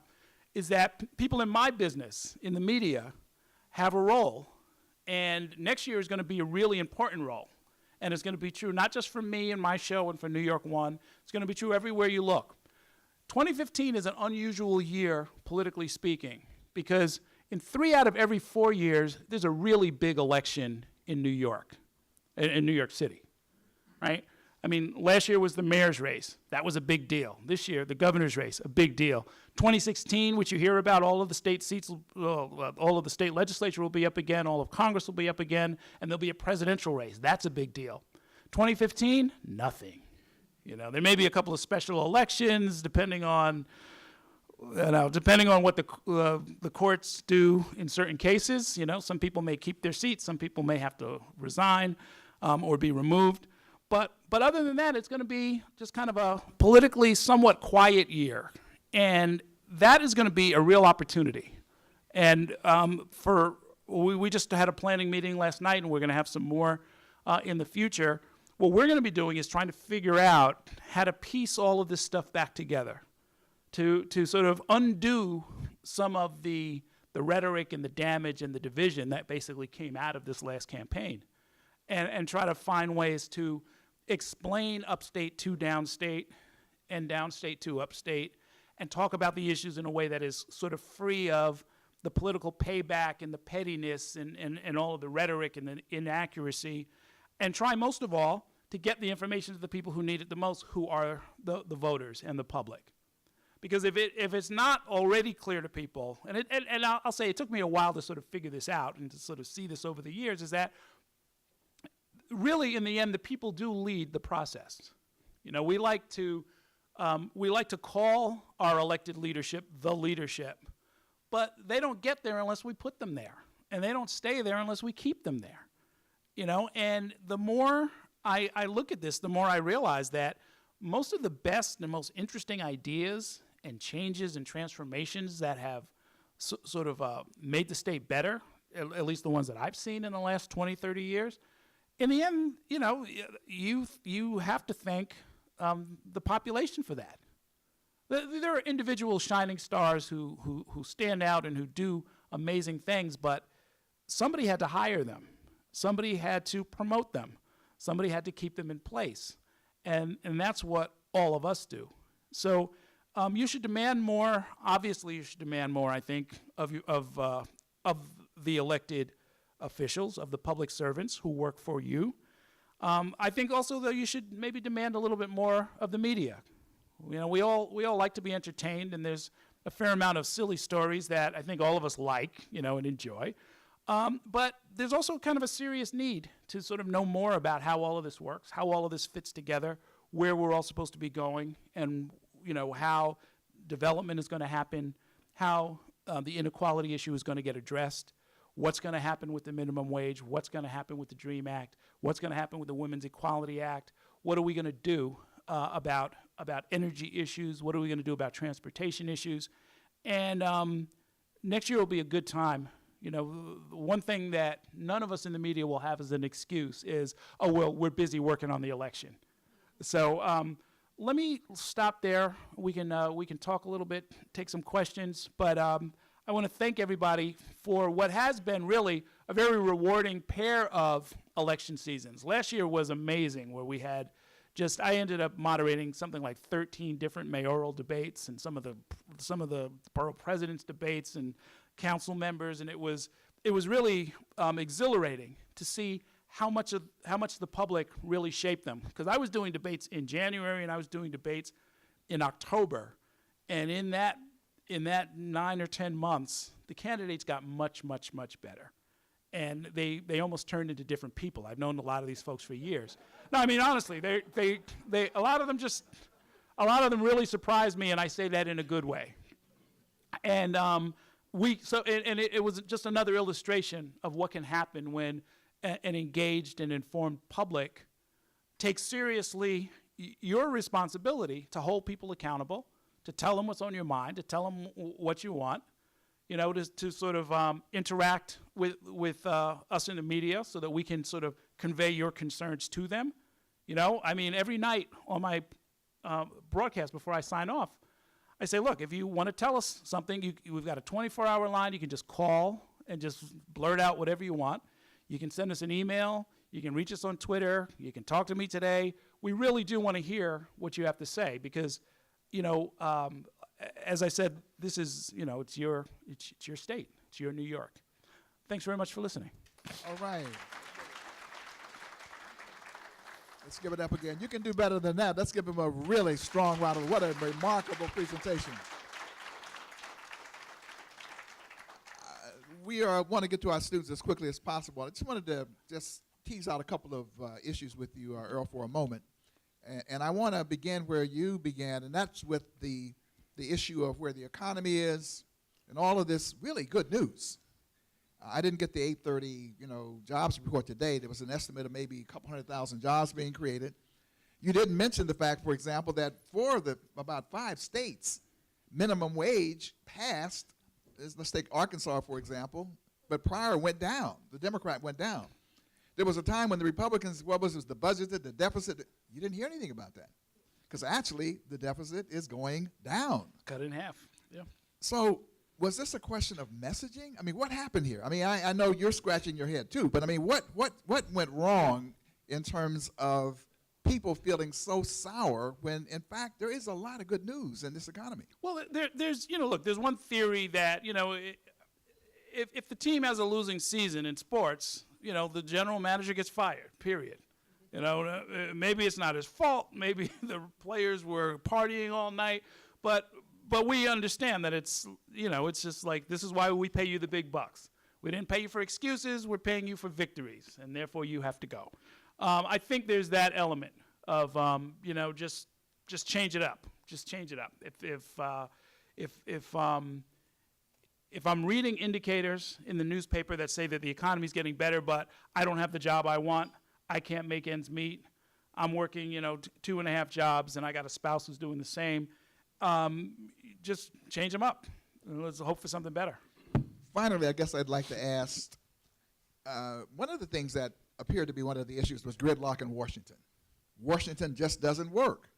is that people in my business, in the media, have a role. And next year is going to be a really important role. And it's going to be true not just for me and my show and for New York One. It's going to be true everywhere you look. 2015 is an unusual year, politically speaking, because in 3 out of every 4 years, there's a really big election in New York, in New York City, right? I mean, last year was the mayor's race. That was a big deal. This year, the governor's race, a big deal. 2016, which you hear about, all of the state seats, all of the state legislature will be up again, all of Congress will be up again, and there'll be a presidential race. That's a big deal. 2015, nothing. You know, there may be a couple of special elections, depending on what the courts do in certain cases. You know, some people may keep their seats, some people may have to resign or be removed. But other than that, it's going to be just kind of a politically somewhat quiet year. And that is going to be a real opportunity. And we just had a planning meeting last night, and we're going to have some more in the future. What we're going to be doing is trying to figure out how to piece all of this stuff back together to sort of undo some of the rhetoric and the damage and the division that basically came out of this last campaign, and try to find ways to explain upstate to downstate and downstate to upstate, and talk about the issues in a way that is sort of free of the political payback and the pettiness and all of the rhetoric and the inaccuracy, and try most of all to get the information to the people who need it the most, who are the voters and the public. Because if it's not already clear to people, and I'll say it took me a while to sort of figure this out and to sort of see this over the years, is that really, in the end, the people do lead the process. You know, we like to call our elected leadership the leadership, but they don't get there unless we put them there, and they don't stay there unless we keep them there. You know, and the more I look at this, the more I realize that most of the best and most interesting ideas and changes and transformations that have sort of made the state better, at least the ones that I've seen in the last 20, 30 years, in the end, you know, you have to thank the population for that. There are individual shining stars who stand out and who do amazing things, but somebody had to hire them. Somebody had to promote them. Somebody had to keep them in place. And that's what all of us do. So you should demand more. Obviously, you should demand more, I think, of the elected officials, of the public servants who work for you. I think also, though, you should maybe demand a little bit more of the media. You know, we all like to be entertained, and there's a fair amount of silly stories that I think all of us like, you know, and enjoy. But there's also kind of a serious need to sort of know more about how all of this works, how all of this fits together, where we're all supposed to be going, and, you know, how development is going to happen, how the inequality issue is going to get addressed, what's going to happen with the minimum wage, what's going to happen with the DREAM Act, what's going to happen with the Women's Equality Act, what are we going to do about energy issues, what are we going to do about transportation issues. And next year will be a good time. You know, one thing that none of us in the media will have as an excuse is, oh, well, we're busy working on the election. So let me stop there. We can talk a little bit, take some questions, but I want to thank everybody for what has been really a very rewarding pair of election seasons. Last year was amazing, where we had I ended up moderating something like 13 different mayoral debates and some of the borough presidents' debates and council members, and it was really exhilarating to see how much the public really shaped them. Because I was doing debates in January and I was doing debates in October, and in that 9 or 10 months, the candidates got much, much, much better. And they almost turned into different people. I've known a lot of these folks for years. No, I mean, honestly, a lot of them really surprised me, and I say that in a good way. And it was just another illustration of what can happen when an engaged and informed public takes seriously your responsibility to hold people accountable, to tell them what's on your mind, to tell them what you want, you know, to sort of interact with us in the media so that we can sort of convey your concerns to them. You know, I mean, every night on my broadcast before I sign off, I say, look, if you want to tell us something, we've got a 24-hour line. You can just call and just blurt out whatever you want. You can send us an email. You can reach us on Twitter. You can talk to me today. We really do want to hear what you have to say because, as I said, this is, it's your state. It's your New York. Thanks very much for listening. All right. Let's give it up again. You can do better than that. Let's give him a really strong round of what a remarkable presentation. We want to get to our students as quickly as possible. I just wanted to tease out a couple of issues with you, Errol, for a moment. And I want to begin where you began, and that's with the issue of where the economy is and all of this really good news. I didn't get the 830, jobs report today. There was an estimate of maybe a couple 100,000 jobs being created. You didn't mention the fact, for example, that for about 5 states, minimum wage passed. Let's take Arkansas, for example, but prior went down. The Democrat went down. There was a time when the Republicans, what was it, the budget, the deficit, you didn't hear anything about that. Because actually, the deficit is going down. Cut it in half, yeah. So was this a question of messaging? I mean, what happened here? I mean, I know you're scratching your head too, but I mean, what went wrong in terms of people feeling so sour when, in fact, there is a lot of good news in this economy? Well, there's one theory that, if the team has a losing season in sports, the general manager gets fired, period. Maybe it's not his fault. Maybe the players were partying all night, but we understand that it's just like, this is why we pay you the big bucks. We didn't pay you for excuses. We're paying you for victories, and therefore you have to go. I think there's that element of, just change it up. Just change it up. If I'm reading indicators in the newspaper that say that the economy's getting better, but I don't have the job I want, I can't make ends meet, I'm working, 2.5 jobs, and I got a spouse who's doing the same, just change them up. And let's hope for something better. Finally, I guess I'd like to ask, one of the things that appeared to be one of the issues was gridlock in Washington. Washington just doesn't work.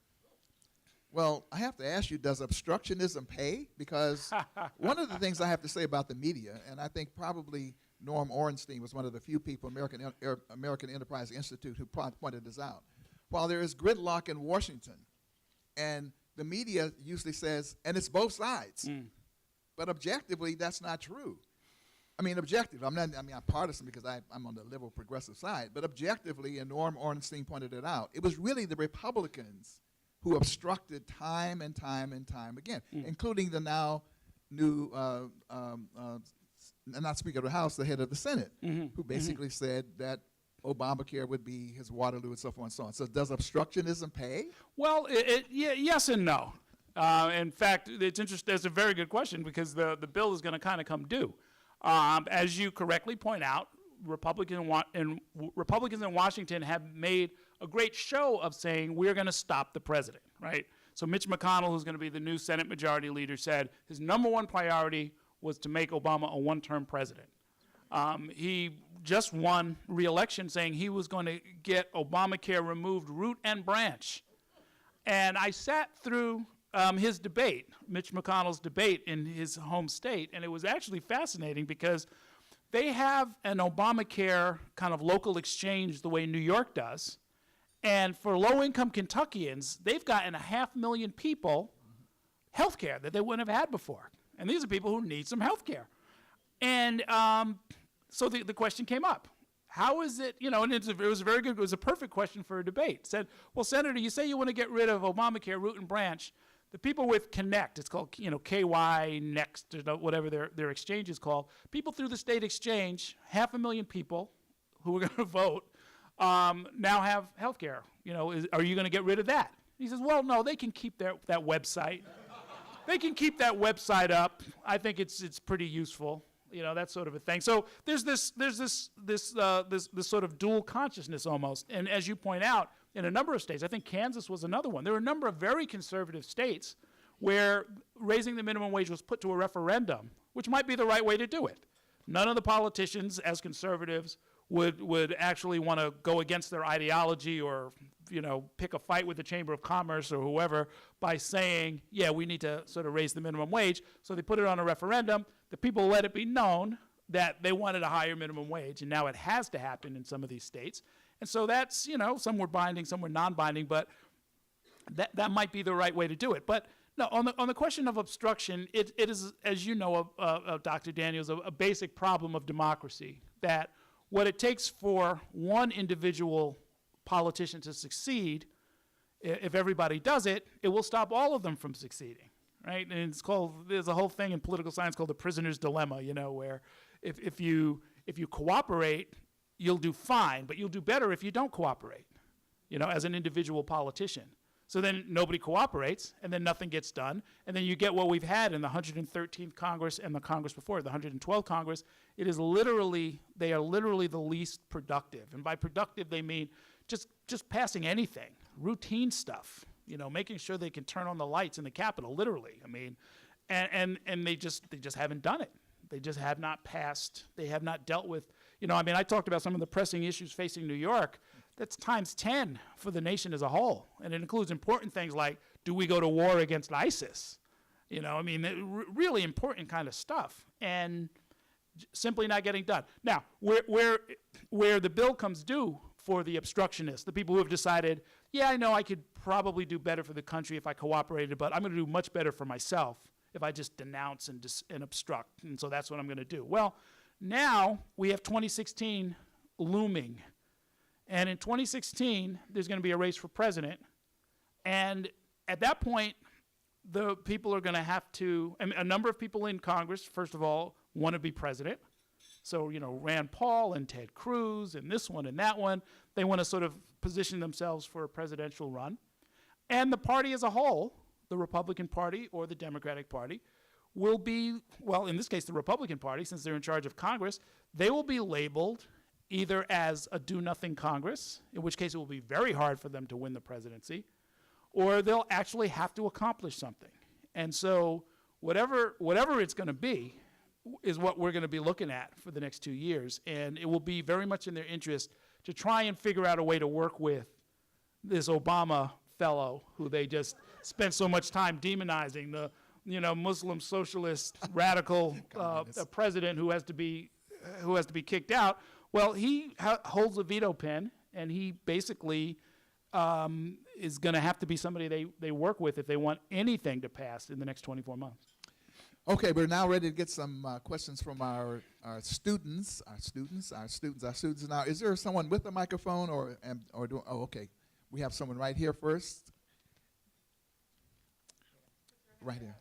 Well, I have to ask you, does obstructionism pay? Because one of the things I have to say about the media, and I think probably Norm Ornstein was one of the few people, American Enterprise Institute, who pointed this out. While there is gridlock in Washington, and the media usually says, and it's both sides, but objectively, that's not true. I mean, I'm partisan because I'm on the liberal progressive side, but objectively, and Norm Ornstein pointed it out, it was really the Republicans who obstructed time and time and time again, including the now new, not Speaker of the House, the head of the Senate, who basically said that Obamacare would be his Waterloo and so forth and so on. So does obstructionism pay? Well, yes and no. In fact, it's interesting. That's a very good question because the bill is going to kind of come due. As you correctly point out, Republicans in Washington have made a great show of saying we're going to stop the president, right? So Mitch McConnell, who's going to be the new Senate Majority Leader, said his number one priority was to make Obama a one-term president. He just won re-election saying he was going to get Obamacare removed root and branch. And I sat through his debate, Mitch McConnell's debate in his home state, and it was actually fascinating because they have an Obamacare kind of local exchange the way New York does. And for low-income Kentuckians, they've gotten 500,000 people health care that they wouldn't have had before. And these are people who need some health care. And so the question came up. How is it, and it was very good, it was a perfect question for a debate. Said, well, Senator, you say you want to get rid of Obamacare, root and branch. The people with Connect, it's called, KY Next, or whatever their exchange is called, people through the state exchange, 500,000 people who are going to vote, now have health care. Are you going to get rid of that? He says, well, no, they can keep that website. They can keep that website up. I think it's pretty useful, that sort of a thing. So there's this sort of dual consciousness almost. And as you point out, in a number of states, I think Kansas was another one. There were a number of very conservative states where raising the minimum wage was put to a referendum, which might be the right way to do it. None of the politicians, as conservatives, would actually want to go against their ideology or, pick a fight with the Chamber of Commerce or whoever by saying, yeah, we need to sort of raise the minimum wage. So they put it on a referendum. The people let it be known that they wanted a higher minimum wage, and now it has to happen in some of these states. And so that's, some were binding, some were non-binding, but that might be the right way to do it. But no, on the question of obstruction, it is, as you know, Dr. Daniels, a basic problem of democracy, that what it takes for one individual politician to succeed, if everybody does it, it will stop all of them from succeeding, right? And there's a whole thing in political science called the prisoner's dilemma, where if you cooperate, you'll do fine, but you'll do better if you don't cooperate, as an individual politician. So then nobody cooperates, and then nothing gets done, and then you get what we've had in the 113th Congress and the Congress before, the 112th Congress. They are literally the least productive. And by productive, they mean just passing anything, routine stuff, making sure they can turn on the lights in the Capitol, literally. I mean, and they just haven't done it. They just have not passed. They have not dealt with, I talked about some of the pressing issues facing New York. That's times 10 for the nation as a whole. And it includes important things like, do we go to war against ISIS? Really important kind of stuff. And simply not getting done. Now, where the bill comes due for the obstructionists, the people who have decided, yeah, I know I could probably do better for the country if I cooperated, but I'm going to do much better for myself if I just denounce and obstruct. And so that's what I'm going to do. Well, now we have 2016 looming. And in 2016, there's going to be a race for president. And at that point, the people are going to have to, a number of people in Congress, first of all, want to be president. So, Rand Paul and Ted Cruz and this one and that one, they want to sort of position themselves for a presidential run. And the party as a whole, the Republican Party or the Democratic Party, will be, well, in this case, the Republican Party, since they're in charge of Congress, they will be labeled either as a do-nothing Congress, in which case it will be very hard for them to win the presidency, or they'll actually have to accomplish something. And so whatever it's going to be is what we're going to be looking at for the next 2 years. And it will be very much in their interest to try and figure out a way to work with this Obama fellow who they just spent so much time demonizing, the Muslim socialist radical president who has to be kicked out. Well, he holds a veto pen, and he basically is going to have to be somebody they work with if they want anything to pass in the next 24 months. Okay, we're now ready to get some questions from our students. Now, is there someone with a microphone okay. We have someone right here first. Right here.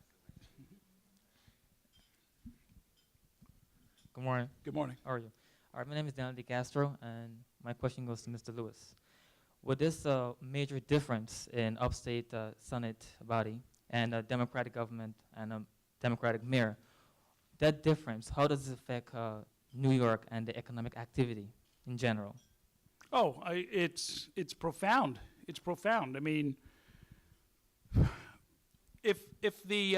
Good morning. Good morning. How are you? All right, my name is Daniel DeCastro, and my question goes to Mr. Lewis. With this major difference in upstate Senate body and a Democratic government and a Democratic mayor, that difference, how does it affect New York and the economic activity in general? Oh, it's profound. It's profound. I mean, if the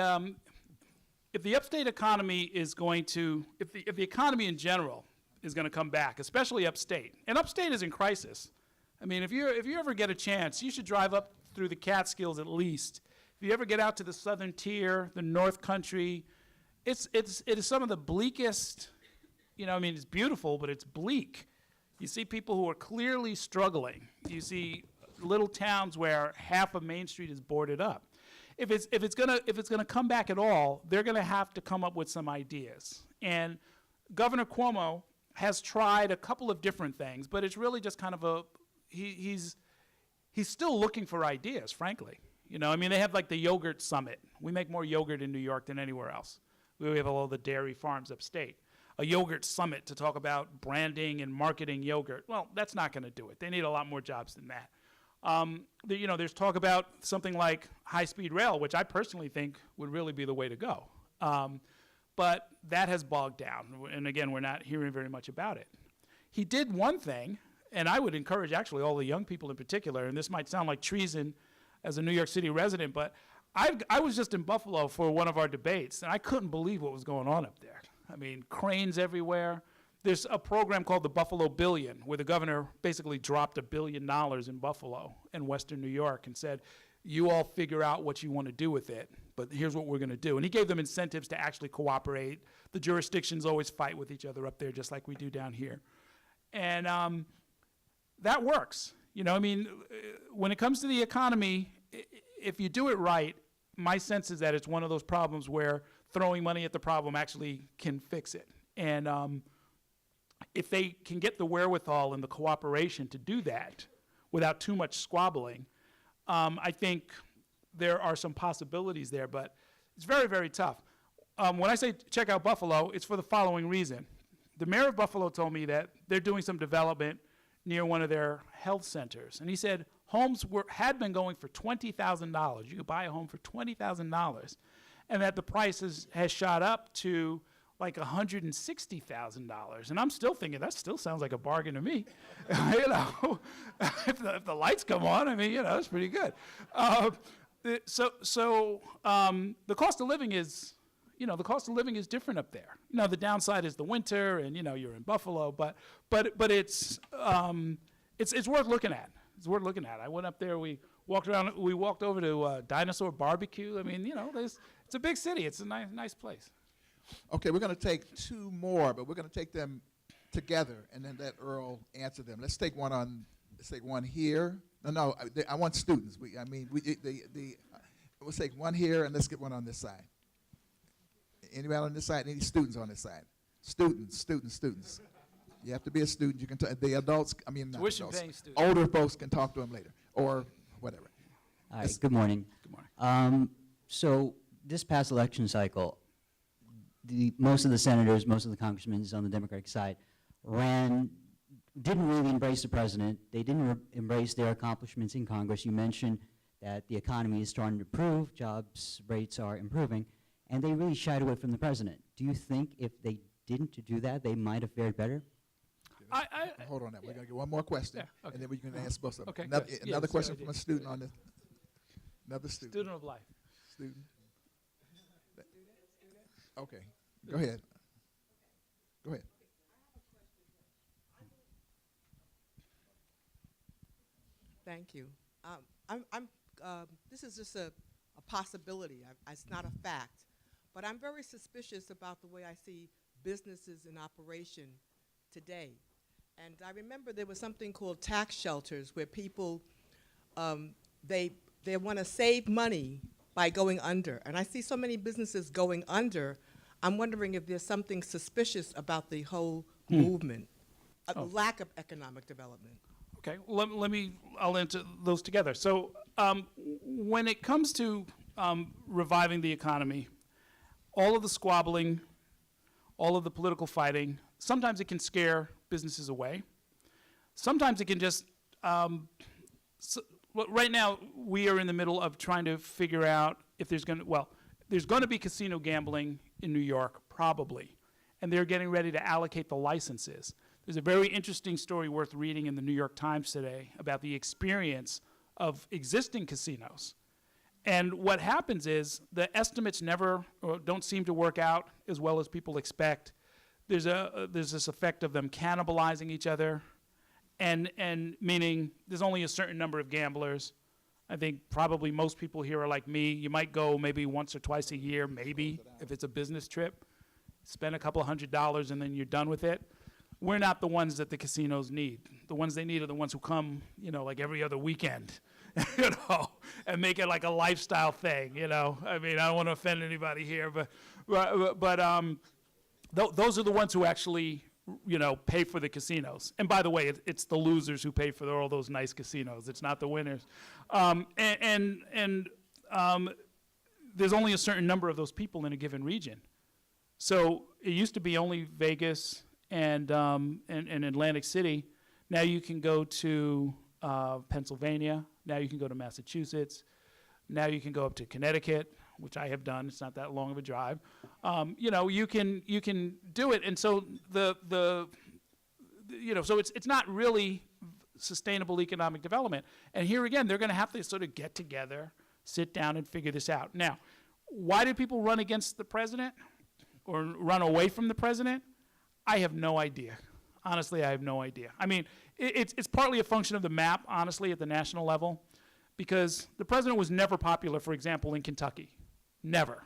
upstate economy is going to, if the economy in general is going to come back, especially upstate, and upstate is in crisis. I mean, if you ever get a chance, you should drive up through the Catskills at least. If you ever get out to the southern tier, the North Country, it is some of the bleakest. It's beautiful, but it's bleak. You see people who are clearly struggling. You see little towns where half of Main Street is boarded up. If it's gonna come back at all, they're gonna have to come up with some ideas. And Governor Cuomo has tried a couple of different things, but it's really just kind of he's still looking for ideas, frankly. They have like the yogurt summit. We make more yogurt in New York than anywhere else. We have all the dairy farms upstate. A yogurt summit to talk about branding and marketing yogurt. Well, that's not going to do it. They need a lot more jobs than that. There's talk about something like high-speed rail, which I personally think would really be the way to go. But that has bogged down. And again, we're not hearing very much about it. He did one thing, and I would encourage actually all the young people in particular, and this might sound like treason as a New York City resident, but I was just in Buffalo for one of our debates, and I couldn't believe what was going on up there. I mean, cranes everywhere. there's a program called the Buffalo Billion, where the governor basically dropped $1 billion in Buffalo and Western New York and said, you all figure out what you want to do with it, but here's what we're going to do. And he gave them incentives to actually cooperate. The jurisdictions always fight with each other up there, just like we do down here. And that works. You know, I mean, when it comes to the economy, if you do it right, my sense is that it's one of those problems where throwing money at the problem actually can fix it. And if they can get the wherewithal and the cooperation to do that without too much squabbling, I think there are some possibilities there, but it's very, very tough. When I say check out Buffalo, it's for the following reason. The mayor of Buffalo told me that they're doing some development near one of their health centers. And he said homes had been going for $20,000. You could buy a home for $20,000. And that the price has shot up to like $160,000. And I'm still thinking, that still sounds like a bargain to me. You know, if the lights come on, I mean, you know, that's pretty good. So the cost of living is, you know, the cost of living is different up there. You know, the downside is the winter, and you know, you're in Buffalo, but it's worth looking at. It's worth looking at. I went up there. We walked around. We walked over to Dinosaur Barbecue. I mean, you know, it's a big city. It's a nice place. Okay, we're going to take two more, but we're going to take them together and then let Earl answer them. Let's take one on. Let's take one here. No, I want students. We'll take one here and let's get one on this side. Anybody on this side? Any students on this side? Students. You have to be a student. You can the adults. I mean, not adults. Older folks can talk to them later or whatever. Hi. Good morning. Good morning. So this past election cycle, most of the senators, most of the congressmen on the Democratic side didn't really embrace the president. They didn't embrace their accomplishments in Congress. You mentioned that the economy is starting to improve, jobs rates are improving, and they really shied away from the president. Do you think if they didn't do that, they might have fared better? Hold on. We're going to get one more question, Yeah, okay. and then we can answer both of them. Okay, Another, good. another Yes, question good from a idea. student on this. Another student. Student of life. Student. Okay. Go ahead. Go ahead. Thank you. This is just a possibility. It's not a fact. But I'm very suspicious about the way I see businesses in operation today. And I remember there was something called tax shelters where people, they want to save money by going under. And I see so many businesses going under. I'm wondering if there's something suspicious about the whole movement, the lack of economic development. Okay, I'll answer those together. So when it comes to reviving the economy, all of the squabbling, all of the political fighting, sometimes it can scare businesses away. Sometimes it can just, right now we are in the middle of trying to figure out if there's going to be casino gambling in New York, probably, and they're getting ready to allocate the licenses. There's a very interesting story worth reading in the New York Times today about the experience of existing casinos. And what happens is the estimates don't seem to work out as well as people expect. There's this effect of them cannibalizing each other, and meaning there's only a certain number of gamblers. I think probably most people here are like me. You might go maybe once or twice a year, maybe, if it's a business trip. Spend a couple $100 and then you're done with it. We're not the ones that the casinos need. The ones they need are the ones who come, you know, like every other weekend, you know, and make it like a lifestyle thing, you know. I mean, I don't want to offend anybody here, but those are the ones who actually, you know, pay for the casinos. And by the way, it's the losers who pay for all those nice casinos. It's not the winners. There's only a certain number of those people in a given region. So it used to be only Vegas and Atlantic City. Now you can go to Pennsylvania. Now you can go to Massachusetts. Now you can go up to Connecticut, which I have done. It's not that long of a drive. You know, you can do it, and so so it's not really sustainable economic development. And here again, they're going to have to sort of get together, sit down, and figure this out. Now, why do people run against the president or run away from the president? I have no idea. Honestly, I have no idea. I mean, it's partly a function of the map, honestly, at the national level, because the president was never popular, for example, in Kentucky. Never.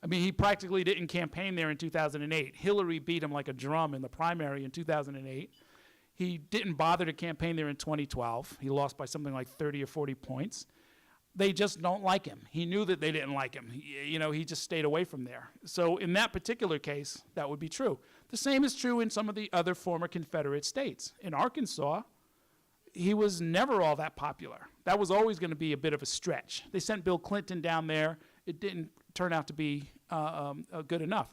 I mean, he practically didn't campaign there in 2008. Hillary beat him like a drum in the primary in 2008. He didn't bother to campaign there in 2012. He lost by something like 30 or 40 points. They just don't like him. He knew that they didn't like him. He just stayed away from there. So in that particular case, that would be true. The same is true in some of the other former Confederate states. In Arkansas, he was never all that popular. That was always going to be a bit of a stretch. They sent Bill Clinton down there. It didn't turn out to be good enough.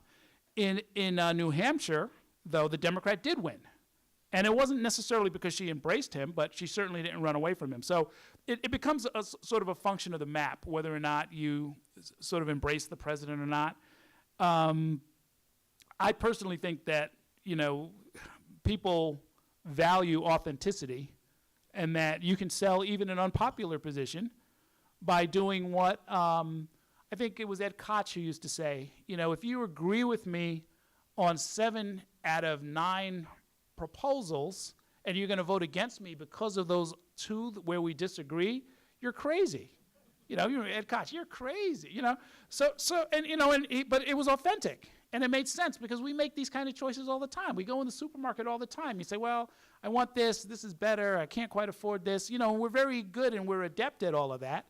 In New Hampshire, though, the Democrat did win. And it wasn't necessarily because she embraced him, but she certainly didn't run away from him. So it becomes sort of a function of the map, whether or not you sort of embrace the president or not. I personally think that, people value authenticity, and that you can sell even an unpopular position by doing what I think it was Ed Koch who used to say, if you agree with me on 7 out of 9 proposals and you're going to vote against me because of those 2 where we disagree, you're crazy. You're Ed Koch, you're crazy, but it was authentic. And it made sense because we make these kind of choices all the time. We go in the supermarket all the time. You say, well, I want this is better, I can't quite afford this. We're very good and we're adept at all of that.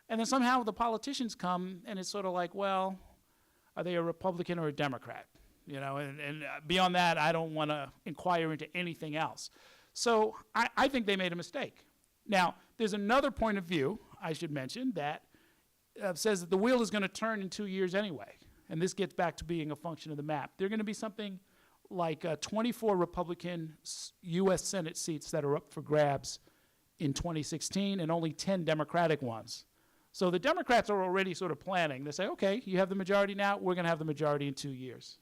And then somehow the politicians come and it's sort of like, well, are they a Republican or a Democrat? And beyond that, I don't want to inquire into anything else. So I think they made a mistake. Now, there's another point of view, I should mention, that says that the wheel is going to turn in 2 years anyway. And this gets back to being a function of the map. There are going to be something like 24 Republican U.S. Senate seats that are up for grabs in 2016 and only 10 Democratic ones. So the Democrats are already sort of planning. They say, okay, you have the majority now, we're going to have the majority in 2 years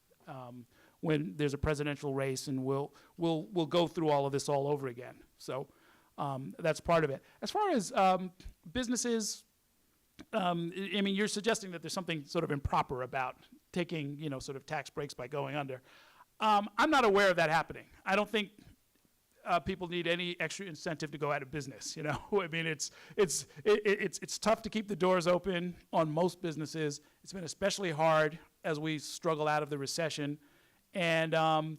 when there's a presidential race, and we'll go through all of this all over again. So that's part of it. As far as businesses, you're suggesting that there's something sort of improper about taking, sort of tax breaks by going under. I'm not aware of that happening. I don't think people need any extra incentive to go out of business. It's tough to keep the doors open on most businesses. It's been especially hard as we struggle out of the recession. And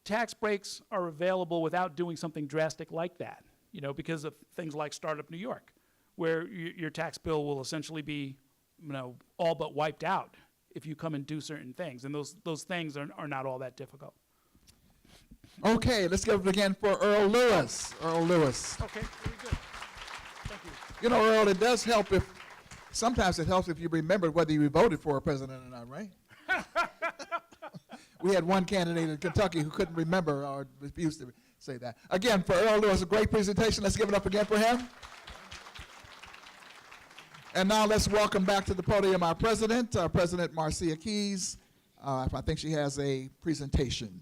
tax breaks are available without doing something drastic like that, because of things like Startup New York, where your tax bill will essentially be, all but wiped out if you come and do certain things. And those things are not all that difficult. Okay, let's give it again for Errol Lewis. Errol Lewis. Okay, very good. Thank you. Earl, it does help sometimes it helps if you remember whether you voted for a president or not, right? We had one candidate in Kentucky who couldn't remember or refused to say that. Again, for Errol Lewis, a great presentation. Let's give it up again for him. And now let's welcome back to the podium our President Marcia Keys. I think she has a presentation.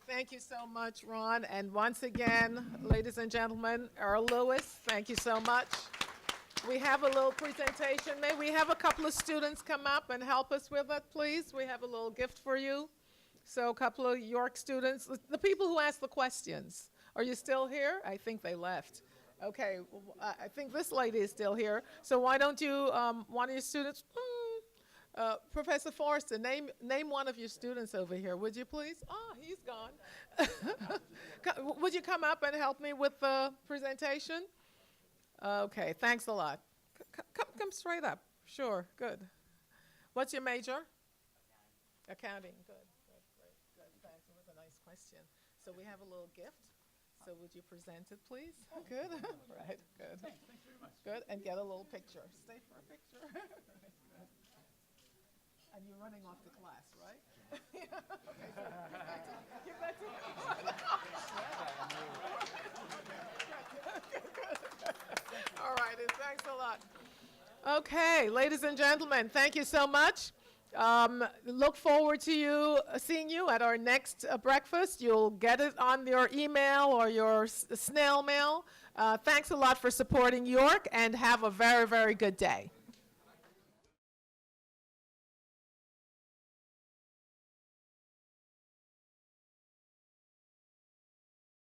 Thank you so much, Ron. And once again, ladies and gentlemen, Errol Lewis, thank you so much. We have a little presentation. May we have a couple of students come up and help us with it, please? We have a little gift for you. So a couple of York students, the people who asked the questions. Are you still here? I think they left. Okay, I think this lady is still here. So why don't you, one of your students, Professor Forrester, name one of your students over here, would you please? Oh, he's gone. Would you come up and help me with the presentation? Okay, thanks a lot. Come straight up. Sure, good. What's your major? Accounting. Good, thanks. It was a nice question. So we have a little gift. So would you present it, please? Oh, good. Right, good. Thanks very much. Good, and get a little picture. Stay for a picture. And you're running off to class, right? Yeah. Okay, so get back to All right, and thanks a lot. Okay, ladies and gentlemen, thank you so much. Look forward to seeing you at our next breakfast. You'll get it on your email or your snail mail. Thanks a lot for supporting York, and have a very, very good day.